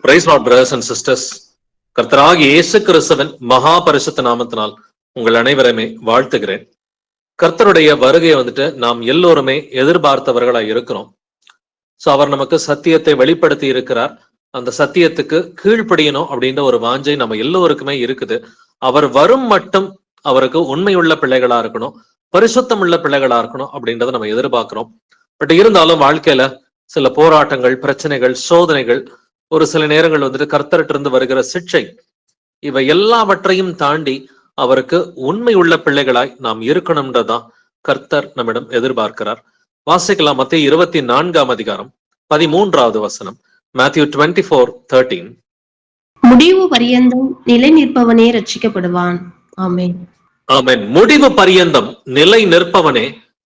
Price lord brothers and sisters. கர்த்தராகிய இயேசு கிறிஸ்துவின் மகா பரிசுத்த நாமத்தினால் உங்கள் அனைவரையுமே வாழ்த்துகிறேன். கர்த்தருடைய வருகையை நாம் எல்லோருமே எதிர்பார்த்தவர்களாய் இருக்கிறோம். சோ அவர் நமக்கு சத்தியத்தை வெளிப்படுத்தி இருக்கிறார். அந்த சத்தியத்துக்கு கீழ்ப்படியணும் அப்படின்ற ஒரு வாஞ்சை நம்ம எல்லோருக்குமே இருக்குது. அவர் வரும் மட்டும் அவருக்கு உண்மையுள்ள பிள்ளைகளா இருக்கணும், பரிசுத்தம் உள்ள பிள்ளைகளா இருக்கணும் அப்படின்றத நம்ம எதிர்பார்க்கிறோம். பட் இருந்தாலும் வாழ்க்கையில சில போராட்டங்கள், பிரச்சனைகள், சோதனைகள், ஒரு சில நேரங்கள் கர்த்தர்கிட்ட இருந்து வருகிற சிக்ஷை, இவை எல்லாவற்றையும் தாண்டி அவருக்கு உண்மை உள்ள பிள்ளைகளாய் நாம் இருக்கணும்ன்றதான் கர்த்தர் நம்மிடம் எதிர்பார்க்கிறார். வாசிக்கலாம் மத்தேயு 24 13 வசனம். Matthew 24:13. முடிவு பரியந்தம் நிலை நிற்பவனே ரட்சிக்கப்படுவான். ஆமென். ஆமென். முடிவு பரியந்தம் நிலை நிற்பவனே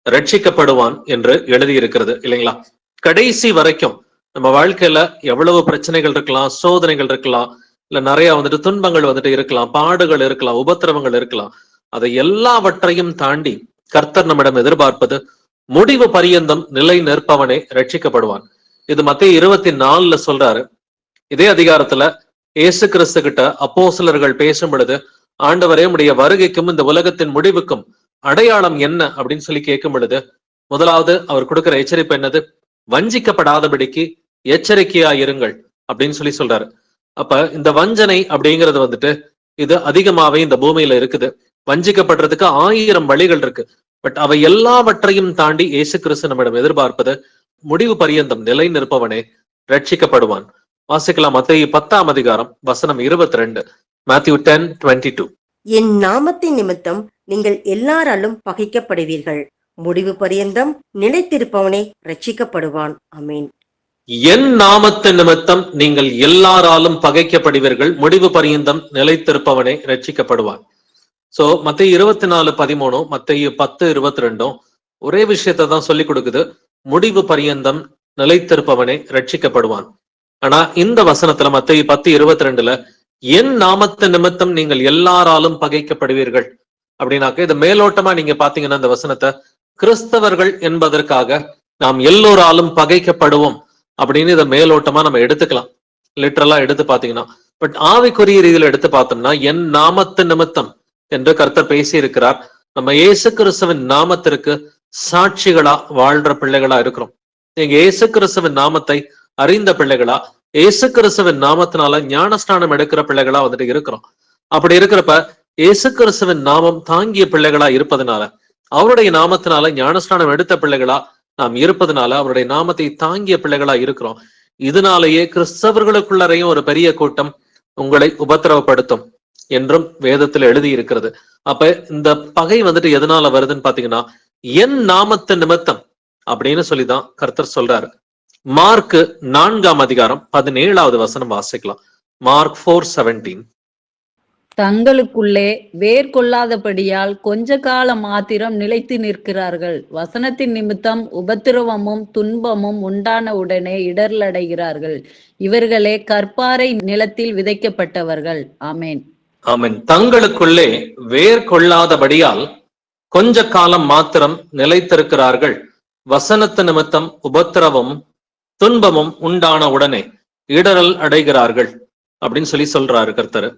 ரட்சிக்கப்படுவான் என்று எழுதியிருக்கிறது இல்லைங்களா? கடைசி வரைக்கும் நம்ம வாழ்க்கையில எவ்வளவு பிரச்சனைகள் இருக்கலாம், சோதனைகள் இருக்கலாம், இல்ல நிறைய துன்பங்கள் இருக்கலாம், பாடுகள் இருக்கலாம், உபத்திரவங்கள் இருக்கலாம். அதை எல்லாவற்றையும் தாண்டி கர்த்தர் நம்மிடம் எதிர்பார்ப்பது முடிவு பரியந்தம் நிலை நிற்பவனே ரட்சிக்கப்படுவான். இது மத்தேயு 24 சொல்றாரு. இதே அதிகாரத்துல இயேசு கிறிஸ்து கிட்ட அப்போஸ்தலர்கள் பேசும் பொழுது, ஆண்டவரே உம்முடைய வருகைக்கும் இந்த உலகத்தின் முடிவுக்கும் அடையாளம் என்ன அப்படின்னு சொல்லி கேட்கும் பொழுது, முதலாவது அவர் கொடுக்கிற எச்சரிப்பு என்னது? வஞ்சிக்கப்படாதபடிக்கு எச்சரிக்கையா இருங்கள் அப்படின்னு சொல்லி சொல்றாரு. அப்ப இந்த வஞ்சனை அப்படிங்கிறது இது அதிகமாவே இந்த பூமியில இருக்குது. வஞ்சிக்கப்படுறதுக்கு 1000 வழிகள் இருக்கு. பட் அவை எல்லாவற்றையும் தாண்டி இயேசு கிறிஸ்து நம்மிடம் எதிர்பார்ப்பது முடிவு பரியந்தம் நிலை நிற்பவனே ரட்சிக்கப்படுவான். வாசிக்கலாம் மத்தேயு 10 வசனம் 22. Matthew 10:22. என் நாமத்தின் நிமித்தம் நீங்கள் எல்லாராலும் பகைக்கப்படுவீர்கள், முடிவு பரியந்தம் நிலைத்திருப்பவனே ரட்சிக்கப்படுவான். ஆமென். என் நாமத்தின் நிமித்தம் நீங்கள் எல்லாராலும் பகைக்கப்படுவீர்கள், முடிவு பரியந்தம் நிலைத்திருப்பவனே ரட்சிக்கப்படுவான். சோ மத்தேயு 24:13, மத்தேயு 10:22 ஒரே விஷயத்தை தான் சொல்லி கொடுக்குது. முடிவு பரியந்தம் நிலைத்திருப்பவனே ரட்சிக்கப்படுவான். ஆனா இந்த வசனத்துல மத்தேயு 10:22 என் நாமத்தின் நிமித்தம் நீங்கள் எல்லாராலும் பகைக்கப்படுவீர்கள் அப்படின்னாக்க, இது மேலோட்டமா நீங்க பாத்தீங்கன்னா இந்த வசனத்தை கிறிஸ்தவர்கள் என்பதற்காக நாம் எல்லோராலும் பகைக்கப்படுவோம் அப்படின்னு இதை மேலோட்டமா நம்ம எடுத்துக்கலாம், லிட்டரலா எடுத்து பாத்தீங்கன்னா. பட் ஆவிக்குரிய ரீதியில எடுத்து பார்த்தோம்னா, என் நாமத்து நிமித்தம் என்று கர்த்தர் பேசி இருக்கிறார். நம்ம இயேசு கிறிஸ்துவின் நாமத்திற்கு சாட்சிகளா வாழ்ற பிள்ளைகளா இருக்கிறோம். நீங்க இயேசு கிறிஸ்துவின் நாமத்தை அறிந்த பிள்ளைகளா, இயேசு கிறிஸ்துவின் நாமத்தினால ஞானஸ்நானம் எடுக்கிற பிள்ளைகளா இருக்கிறோம். அப்படி இருக்கிறப்ப இயேசு கிறிஸ்துவின் நாமம் தாங்கிய பிள்ளைகளா இருப்பதனால, அவருடைய நாமத்தினால ஞானஸ்நானம் எடுத்த பிள்ளைகளா நாம் இருப்பதனால, அவருடைய நாமத்தை தாங்கிய பிள்ளைகளா இருக்கிறோம். இதனாலேயே கிறிஸ்தவர்களுக்குள்ளரையும் ஒரு பெரிய கூட்டம் உங்களை உபத்திரவப்படுத்தும் என்றும் வேதத்துல எழுதி இருக்கிறது. அப்ப இந்த பகை எதனால வருதுன்னு பாத்தீங்கன்னா, என் நாமத்து நிமித்தம் அப்படின்னு சொல்லிதான் கர்த்தர் சொல்றாரு. மார்க் 4 வசனம் வாசிக்கலாம். மார்க் 4:17. தங்களுக்குள்ளே வேர் கொள்ளாதபடியால் கொஞ்ச காலம் மாத்திரம் நிலைத்து நிற்கிறார்கள், வசனத்தின் நிமித்தம் உபத்திரவமும் துன்பமும் உண்டான உடனே இடர்லடைகிறார்கள், இவர்களே கற்பாறை நிலத்தில் விதைக்கப்பட்டவர்கள். ஆமேன். ஆமேன். தங்களுக்குள்ளே வேர் கொள்ளாதபடியால் கொஞ்ச காலம் மாத்திரம் நிலைத்திருக்கிறார்கள், வசனத்து நிமித்தம் உபத்திரவமும் துன்பமும் உண்டான உடனே இடரல் அடைகிறார்கள் அப்படின்னு சொல்றாரு கர்த்தர்.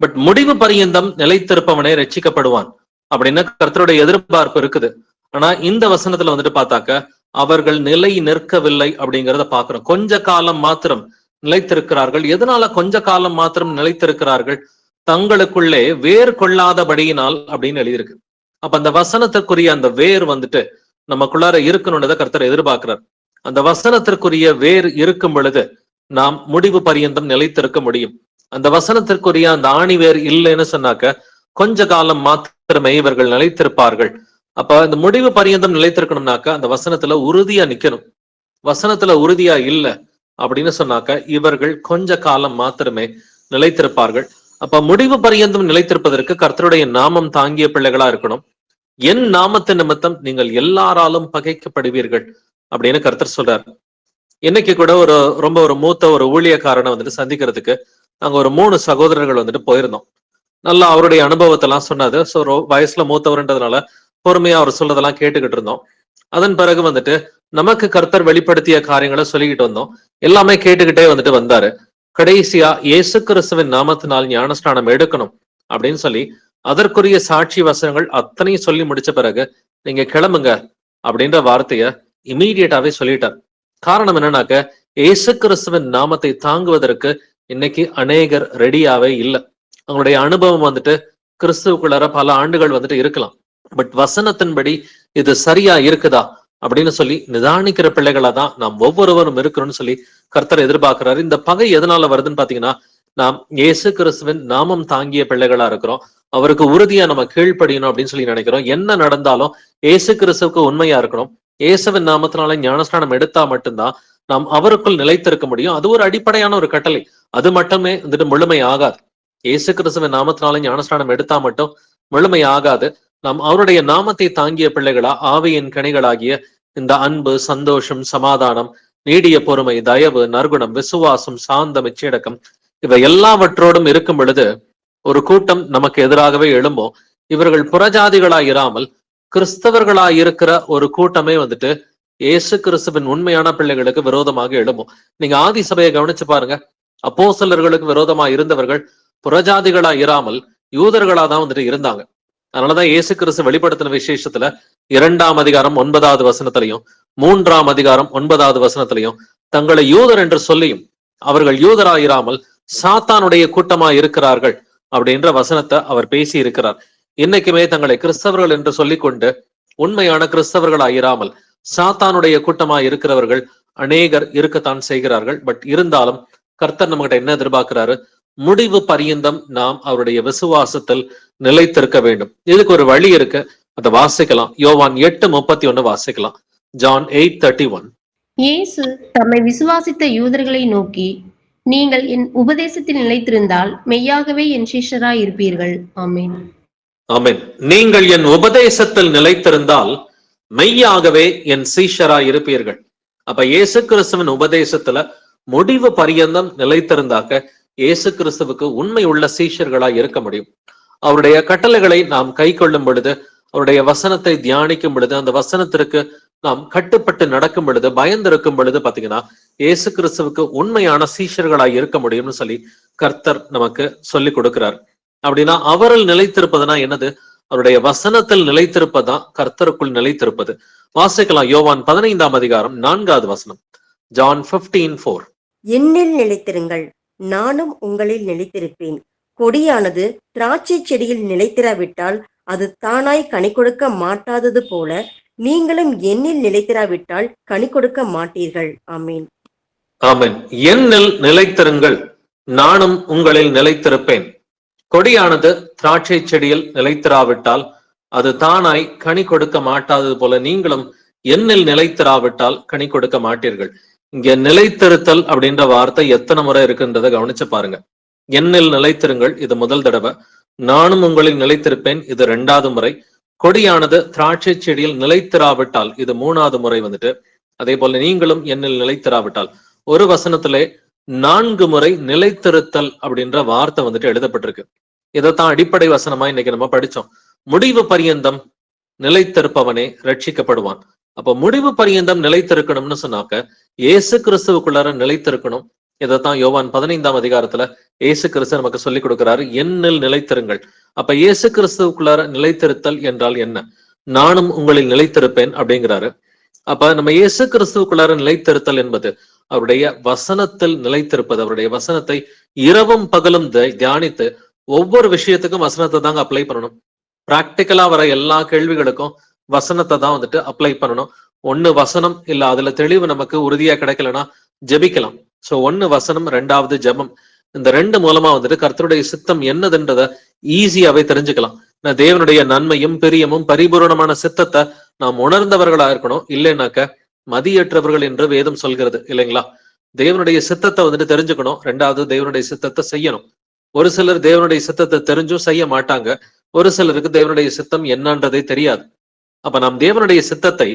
பட் முடிவு பரியந்தம் நிலைத்திருப்பவனே ரட்சிக்கப்படுவான் அப்படின்னு கர்த்தருடைய எதிர்பார்ப்பு இருக்குது. ஆனா இந்த வசனத்துல பார்த்தாக்க, அவர்கள் நிலை நிற்கவில்லை அப்படிங்கிறத பாக்குறோம். கொஞ்ச காலம் மாத்திரம் நிலைத்திருக்கிறார்கள். எதனால கொஞ்ச காலம் மாத்திரம் நிலைத்திருக்கிறார்கள்? தங்களுக்குள்ளே வேர் கொள்ளாதபடியினால் அப்படின்னு எழுதியிருக்கு. அப்ப அந்த வசனத்திற்குரிய அந்த வேர் நமக்குள்ளார இருக்கணும்ன்றதை கர்த்தர் எதிர்பார்க்கிறார். அந்த வசனத்திற்குரிய வேர் இருக்கும் பொழுது நாம் முடிவு பரியந்தம் நிலைத்திருக்க முடியும். அந்த வசனத்திற்குரிய அந்த ஆணி வேர் இல்லைன்னு சொன்னாக்க கொஞ்ச காலம் மாத்திரமே இவர்கள் நிலைத்திருப்பார்கள். அப்ப இந்த முடிவு பரியந்தம் நிலைத்திருக்கணும்னாக்க அந்த வசனத்துல உறுதியா நிக்கணும். வசனத்துல உறுதியா இல்லை அப்படின்னு சொன்னாக்க இவர்கள் கொஞ்ச காலம் மாத்திரமே நிலைத்திருப்பார்கள். அப்ப முடிவு பரியந்தம் நிலைத்திருப்பதற்கு கர்த்தருடைய நாமம் தாங்கிய பிள்ளைகளா இருக்கணும். என் நாமத்து நிமித்தம் நீங்கள் எல்லாராலும் பகைக்கப்படுவீர்கள் அப்படின்னு கர்த்தர் சொல்றாரு. இன்னைக்கு கூட ரொம்ப மூத்த ஒரு ஊழியக்காரனை சந்திக்கிறதுக்கு நாங்க ஒரு 3 சகோதரர்கள் போயிருந்தோம். நல்லா அவருடைய அனுபவத்தை எல்லாம் சொன்னாது. ஸோ வயசுல மூத்தவர்ன்றதுனால பொறுமையா அவர் சொல்றதெல்லாம் கேட்டுக்கிட்டு இருந்தோம். அதன் பிறகு நமக்கு கர்த்தர் வெளிப்படுத்திய காரியங்களை சொல்லிக்கிட்டு வந்தோம். எல்லாமே கேட்டுக்கிட்டே வந்தாரு. கடைசியா இயேசு கிறிஸ்துவின் நாமத்தினால் ஞானஸ்நானம் எடுக்கணும் அப்படின்னு சொல்லி அதற்குரிய சாட்சி வசனங்கள் அத்தனையும் சொல்லி முடிச்ச பிறகு நீங்க கிளம்புங்க அப்படின்ற வார்த்தைய இமீடியட்டாவே சொல்லிட்டார். காரணம் என்னன்னாக்க இயேசு கிறிஸ்துவின் நாமத்தை தாங்குவதற்கு இன்னைக்கு அநேகர் ரெடியாவே இல்லை. அவங்களுடைய அனுபவம் வந்துட்டு கிறிஸ்துவுக்குள்ளார பல ஆண்டுகள் வந்துட்டு இருக்கலாம். பட் வசனத்தின்படி இது சரியா இருக்குதா அப்படின்னு சொல்லி நிதானிக்கிற பிள்ளைகளா தான் நாம் ஒவ்வொருவரும் இருக்கிறோம்னு சொல்லி கர்த்தர் எதிர்பார்க்கிறாரு. இந்த பகை எதனால வருதுன்னு பாத்தீங்கன்னா, நாம் இயேசு கிறிஸ்துவின் நாமம் தாங்கிய பிள்ளைகளா இருக்கிறோம். அவருக்கு உறுதியா நம்ம கீழ்ப்படியணும் அப்படின்னு சொல்லி நினைக்கிறோம். என்ன நடந்தாலும் இயேசு கிறிஸ்துவுக்கு உண்மையா இருக்கணும். இயேசுவின் நாமத்தினால ஞானஸ்நானம் எடுத்தா மட்டும்தான் நாம் அவருக்குள் நிலைத்திருக்க முடியும். அது ஒரு அடிப்படையான ஒரு கட்டளை. அது மட்டுமே வந்துட்டு முழுமை ஆகாது. இயேசு கிறிஸ்துவின் நாமத்தினால ஞானஸ்நானம் எடுத்தா மட்டும் முழுமை ஆகாது. நாம் அவருடைய நாமத்தை தாங்கிய பிள்ளைகளா ஆவியின் கனிகளாகிய இந்த அன்பு, சந்தோஷம், சமாதானம், நீடிய பொறுமை, தயவு, நற்குணம், விசுவாசம், சாந்தம், இச்சையடக்கம் இவை எல்லாவற்றோடும் இருக்கும் பொழுது ஒரு கூட்டம் நமக்கு எதிராகவே எழும்பும். இவர்கள் புறஜாதிகளாய் இராமல் கிறிஸ்தவர்களாய் இருக்கிற ஒரு கூட்டமே வந்துட்டு இயேசு கிறிஸ்துவின் உண்மையான பிள்ளைகளுக்கு விரோதமாக எழும்பும். நீங்க ஆதி சபையை கவனிச்சு பாருங்க. அப்போஸ்தலர்களுக்கு விரோதமா இருந்தவர்கள் புறஜாதிகளா இராமல் யூதர்களா தான் வந்துட்டு இருந்தாங்க. அதனாலதான் இயேசு கிறிஸ்து வெளிப்படுத்தின விசேஷத்துல 2ஆம் அதிகாரம் 9வது வசனத்திலையும் 3ஆம் அதிகாரம் 9வது வசனத்திலையும் தங்களை யூதர் என்று சொல்லியும் அவர்கள் யூதராயிராமல் சாத்தானுடைய கூட்டமா இருக்கிறார்கள் அப்படின்ற வசனத்தை அவர் பேசி இருக்கிறார். இன்னைக்குமே தங்களை கிறிஸ்தவர்கள் என்று சொல்லிக்கொண்டு உண்மையான கிறிஸ்தவர்களாயிராமல் சாத்தானுடைய கூட்டமா இருக்கிறவர்கள் அநேகர் இருக்கத்தான் செய்கிறார்கள். பட் இருந்தாலும் கர்த்தர் நம்மகிட்ட என்ன எதிர்பார்க்கிறாரு? முடிவு பரியந்தம் நாம் அவருடைய விசுவாசத்தில் நிலைத்திருக்க வேண்டும். இதுக்கு ஒரு வழி இருக்கு, அதை வாசிக்கலாம். யோவான் 8:31 வாசிக்கலாம். ஜான் 8:31. இயேசு தம்மை விசுவாசித்த யூதர்களை நோக்கி, நீங்கள் என் உபதேசத்தில் நிலைத்திருந்தால் மெய்யாகவே என் சீஷராய் இருப்பீர்கள். ஆமென். ஆமென். நீங்கள் என் உபதேசத்தில் நிலைத்திருந்தால் மெய்யாகவே என் சீஷராய் இருப்பீர்கள். அப்ப இயேசு கிறிஸ்துவின் உபதேசத்துல முடிவு பரியந்தம் நிலைத்திருந்தாக்க இயேசு கிறிஸ்துவுக்கு உண்மை உள்ள சீஷர்களாய் இருக்க முடியும். அவருடைய கட்டளைகளை நாம் கை கொள்ளும் பொழுது, அவருடைய வசனத்தை தியானிக்கும் பொழுது, அந்த வசனத்திற்கு நாம் கட்டுப்பட்டு நடக்கும் பொழுது, பயந்திருக்கும் பொழுது பாத்தீங்கன்னா இயேசு கிறிஸ்துவுக்கு உண்மையான சீஷர்களாய் இருக்க முடியும்னு சொல்லி கர்த்தர் நமக்கு சொல்லி கொடுக்கிறார். அப்படின்னா அவரில் நிலைத்திருப்பதுனா என்னது? அவருடைய வசனத்தில் நிலைத்திருப்பதான் கர்த்தருக்குள் நிலைத்திருப்பது. வாசிக்கலாம். யோவான் 15ஆம் அதிகாரம் 4வது வசனம். ஜான் 15:4. என்னில் நிலைத்திருங்கள், நானும் உங்களில் நிலைத்திருப்பேன். கொடியானது திராட்சை செடியில் நிலைத்திராவிட்டால் அது தானாய் கனி கொடுக்க மாட்டாதது போல நீங்களும் என்னில் நிலைத்திராவிட்டால் கனி கொடுக்க மாட்டீர்கள். ஆமீன். ஆமென். என்னில் நிலைத்திருங்கள், நானும் உங்களில் நிலைத்திருப்பேன். கொடியானது திராட்சை செடியில் நிலைத்திராவிட்டால் அது தானாய் கனி கொடுக்க மாட்டாதது போல நீங்களும் என்னில் நிலைத்திராவிட்டால் கனி கொடுக்க மாட்டீர்கள். இங்க நிலைத்திருத்தல் அப்படின்ற வார்த்தை எத்தனை முறை இருக்குன்றதை கவனிச்சு பாருங்க. என்னில் நிலைத்திருங்கள், இது முதல் தடவை. நானும் உங்களில் நிலைத்திருப்பேன், இது 2வது முறை. கொடியானது திராட்சை செடியில் நிலைத்திராவிட்டால், இது 3வது முறை வந்துட்டு. அதே போல நீங்களும் என்னில் நிலைத்திராவிட்டால், ஒரு வசனத்திலே 4 முறை நிலைத்திருத்தல் அப்படின்ற வார்த்தை வந்துட்டு எழுதப்பட்டிருக்கு. இதைத்தான் அடிப்படை வசனமா இன்னைக்கு நம்ம படிச்சோம். முடிவு பரியந்தம் நிலைத்திருப்பவனே ரட்சிக்கப்படுவான். அப்ப முடிவு பரியந்தம் நிலைத்திருக்கணும்னு சொன்னாக்க இயேசு கிறிஸ்துவுக்குள்ளார நிலைத்திருக்கணும். இதைத்தான் யோவான் 15ஆம் அதிகாரத்துல இயேசு கிறிஸ்து நமக்கு சொல்லி கொடுக்கிறாரு, என்னில் நிலைத்திருங்கள். அப்ப இயேசு கிறிஸ்துவுக்குள்ளார நிலைத்திருத்தல் என்றால் என்ன? நானும் உங்களில் நிலைத்திருப்பேன் அப்படிங்கிறாரு. அப்ப நம்ம இயேசு கிறிஸ்துவுக்குள்ளார நிலைத்திருத்தல் என்பது அவருடைய வசனத்தில் நிலைத்திருப்பது. அவருடைய வசனத்தை இரவும் பகலும் தியானித்து ஒவ்வொரு விஷயத்துக்கும் வசனத்தை தாங்க அப்ளை பண்ணணும். பிராக்டிக்கலா வர எல்லா கேள்விகளுக்கும் வசனத்தை தான் வந்துட்டு அப்ளை பண்ணணும். ஒண்ணு வசனம் இல்ல அதுல தெளிவு நமக்கு உறுதியா கிடைக்கலன்னா ஜெபிக்கலாம். சோ 1 வசனம், 2வது ஜெபம். இந்த 2 மூலமா வந்துட்டு கர்த்தருடைய சித்தம் என்னதுன்றத ஈஸியாவே தெரிஞ்சுக்கலாம். தேவனுடைய நன்மையும் பிரியமும் பரிபூரணமான சித்தத்தை நாம் உணர்ந்தவர்களா இருக்கணும். இல்லைன்னாக்க மதியற்றவர்கள் என்று வேதம் சொல்கிறது இல்லைங்களா? தேவனுடைய சித்தத்தை வந்துட்டு தெரிஞ்சுக்கணும். 2வது தேவனுடைய சித்தத்தை செய்யணும். ஒரு சிலர் தேவனுடைய சித்தத்தை தெரிஞ்சும் செய்ய மாட்டாங்க. ஒரு சிலருக்கு தேவனுடைய சித்தம் என்னன்றதே தெரியாது. அப்ப நாம் தேவனுடைய சித்தத்தை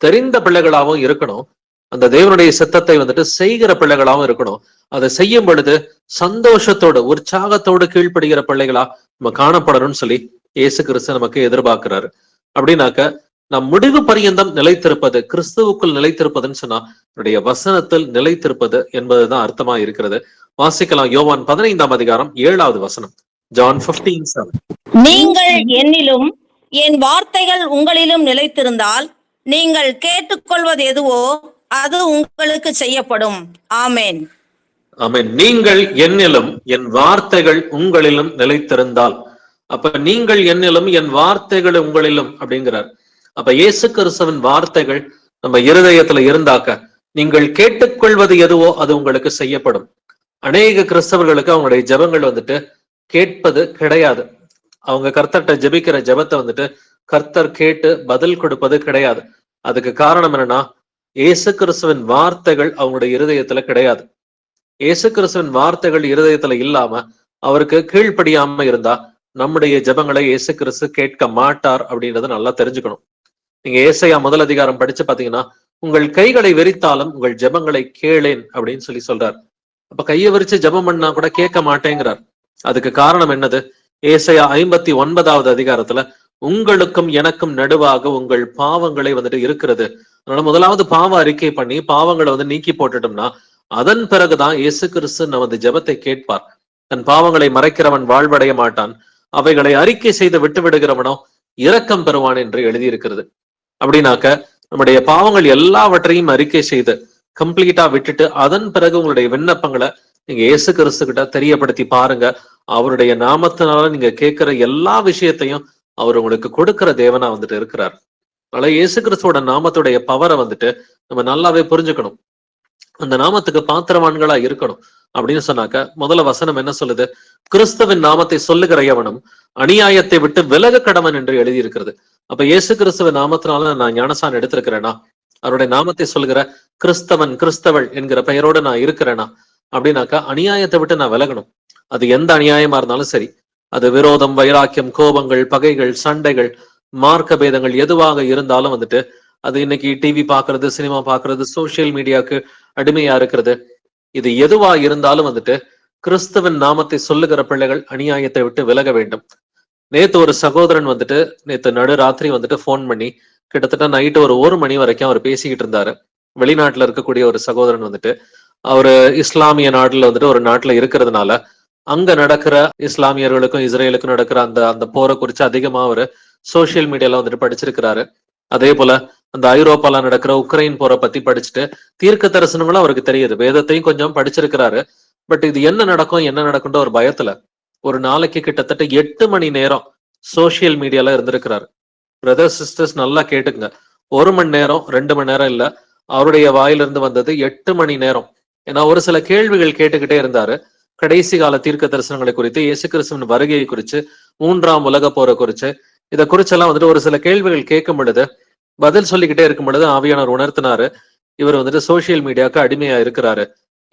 தெரிந்த பிள்ளைகளாகவும் இருக்கணும். அந்த தேவனுடைய சித்தத்தை வந்துட்டு செய்கிற பிள்ளைகளாகவும் இருக்கணும். அதை செய்யும் பொழுது சந்தோஷத்தோடு உற்சாகத்தோடு கீழ்ப்படுகிற பிள்ளைகளா நம்ம காணப்படணும்னு சொல்லி இயேசு கிறிஸ்து நமக்கு எதிர்பார்க்கிறாரு. அப்படின்னாக்க நாம் முடிவு பரியந்தம் நிலைத்திருப்பது, கிறிஸ்துவுக்குள் நிலைத்திருப்பதுன்னு சொன்னா அவருடைய வசனத்தில் நிலைத்திருப்பது என்பதுதான் அர்த்தமா இருக்கிறது. வாசிக்கலாம். யோவான் 15 வசனம். ஜான் 15:7. நீங்கள் என்னிலும் என் வார்த்தைகள் உங்களிலும் நிலைத்திருந்தால் நீங்கள் கேட்டுக்கொள்வது எதுவோ அது உங்களுக்கு செய்யப்படும். ஆமென். ஆமென். நீங்கள் என்னிலும் என் வார்த்தைகள் உங்களிலும் நிலைத்திருந்தால், அப்ப நீங்கள் என்னிலும் என் வார்த்தைகள் உங்களிலும் அப்படிங்கிறார். அப்ப இயேசு கிறிஸ்துவின் வார்த்தைகள் நம்ம இருதயத்துல இருந்தாக்க நீங்கள் கேட்டுக்கொள்வது எதுவோ அது உங்களுக்கு செய்யப்படும். அநேக கிறிஸ்தவர்களுக்கு அவங்களுடைய ஜெபங்கள் வந்துட்டு கேட்பது கிடையாது. அவங்க கர்த்தர்கிட்ட ஜெபிக்கிற ஜெபத்தை வந்துட்டு கர்த்தர் கேட்டு பதில் கொடுப்பது கிடையாது. அதுக்கு காரணம் என்னன்னா, இயேசு கிறிஸ்துவின் வார்த்தைகள் அவங்களுடைய இருதயத்துல கிடையாது. இயேசு கிறிஸ்துவின் வார்த்தைகள் இருதயத்துல இல்லாம அவருக்கு கீழ்ப்படியாம இருந்தா நம்முடைய ஜெபங்களை இயேசு கிறிஸ்து கேட்க மாட்டார் அப்படின்றத நல்லா தெரிஞ்சுக்கணும். நீங்க ஏசாயா 1 படிச்சு பாத்தீங்கன்னா, உங்கள் கைகளை வெறித்தாலும் உங்கள் ஜெபங்களை கேளேன் அப்படின்னு சொல்றார். அப்ப கையை விரிச்சு ஜெபம் பண்ணா கூட கேட்க மாட்டேங்கிறார். அதுக்கு காரணம் என்னது? ஏசாயா 59 உங்களுக்கும் எனக்கும் நடுவாக உங்கள் பாவங்களை வந்துட்டு இருக்கிறது. அதனால முதலாவது பாவ அறிக்கை பண்ணி பாவங்களை வந்து நீக்கி போட்டுட்டோம்னா அதன் பிறகுதான் இயேசு கிறிஸ்து நமது ஜெபத்தை கேட்பார். தன் பாவங்களை மறைக்கிறவன் வாழ்வடைய மாட்டான், அவைகளை அறிக்கை செய்து விட்டு விடுகிறவனோ இரக்கம் பெறுவான் என்று எழுதியிருக்கிறது. அப்படின்னாக்க நம்முடைய பாவங்கள் எல்லாவற்றையும் அறிக்கை செய்து கம்ப்ளீட்டா விட்டுட்டு அதன் பிறகு உங்களுடைய விண்ணப்பங்களை நீங்க இயேசு கிறிஸ்து கிட்ட தெரியப்படுத்தி பாருங்க. அவருடைய நாமத்தினால நீங்க கேட்கிற எல்லா விஷயத்தையும் அவர் உங்களுக்கு கொடுக்கிற தேவனா வந்துட்டு இருக்கிறார். அதனால இயேசு கிறிஸ்துவோட நாமத்துடைய பவரை வந்துட்டு நம்ம நல்லாவே புரிஞ்சுக்கணும். அந்த நாமத்துக்கு பாத்திரவான்களா இருக்கணும். அப்படின்னு சொன்னாக்க முதல்ல வசனம் என்ன சொல்லுது? கிறிஸ்துவின் நாமத்தை சொல்லுகிற எவனும் அநியாயத்தை விட்டு விலக கடவன் என்று எழுதியிருக்கிறது. அப்ப இயேசு கிறிஸ்துவின் நாமத்தினால நான் ஞானசான் எடுத்திருக்கிறேனா? அவருடைய நாமத்தை சொல்லுகிற கிறிஸ்தவன் கிறிஸ்தவள் என்கிற பெயரோடு நான் இருக்கிறேனா அப்படின்னாக்கா அநியாயத்தை விட்டு நான் விலகணும். அது எந்த அநியாயமா இருந்தாலும் சரி, அது விரோதம், வைராக்கியம், கோபங்கள், பகைகள், சண்டைகள், மார்க்க பேதங்கள் எதுவாக இருந்தாலும் வந்துட்டு, அது இன்னைக்கு டிவி பாக்குறது, சினிமா பாக்குறது, சோசியல் மீடியாவுக்கு அடிமையா இருக்கிறது, இது எதுவா இருந்தாலும் வந்துட்டு கிறிஸ்துவின் நாமத்தை சொல்லுகிற பிள்ளைகள் அநியாயத்தை விட்டு விலக வேண்டும். நேத்து ஒரு சகோதரன் வந்துட்டு நேத்து நடுராத்திரி வந்துட்டு போன் பண்ணி கிட்டத்தட்ட நைட்டு ஒரு 1 மணி வரைக்கும் அவர் பேசிக்கிட்டு இருந்தாரு. வெளிநாட்டுல இருக்கக்கூடிய ஒரு சகோதரன் வந்துட்டு அவரு இஸ்லாமிய நாட்டுல வந்துட்டு ஒரு நாட்டுல இருக்கிறதுனால அங்க நடக்கிற இஸ்லாமியர்களுக்கும் இஸ்ரேலுக்கும் நடக்கிற அந்த போரை குறித்து அதிகமா அவரு சோசியல் மீடியால வந்துட்டு படிச்சிருக்கிறாரு. அதே போல அந்த ஐரோப்பால நடக்கிற உக்ரைன் போரை பத்தி படிச்சுட்டு தீர்க்க தரிசனங்களும் அவருக்கு தெரியுது, வேதத்தையும் கொஞ்சம் படிச்சிருக்கிறாரு. பட் இது என்ன நடக்கும்ன்ற ஒரு பயத்துல ஒரு நாளைக்கு கிட்டத்தட்ட 8 மணி நேரம் சோசியல் மீடியால இருந்திருக்கிறாரு. பிரதர்ஸ் சிஸ்டர்ஸ் நல்லா கேட்டுக்குங்க, 1 மணி நேரம் 2 மணி நேரம் இல்ல, அவருடைய வாயிலிருந்து வந்தது 8 மணி நேரம். ஏன்னா ஒரு சில கேள்விகள் கேட்டுக்கிட்டே இருந்தாரு. கடைசி கால தீர்க்க தரிசனங்களை குறித்து, இயேசு கிறிஸ்துவின் வருகையை குறித்து, 3ஆம் உலக போரை குறித்து, இதை குறிச்செல்லாம் வந்துட்டு ஒரு சில கேள்விகள் கேட்கும் பொழுது பதில் சொல்லிக்கிட்டே இருக்கும் பொழுது ஆவியானவர் உணர்த்தினாரு, இவர் வந்துட்டு சோசியல் மீடியாவுக்கு அடிமையா இருக்கிறாரு,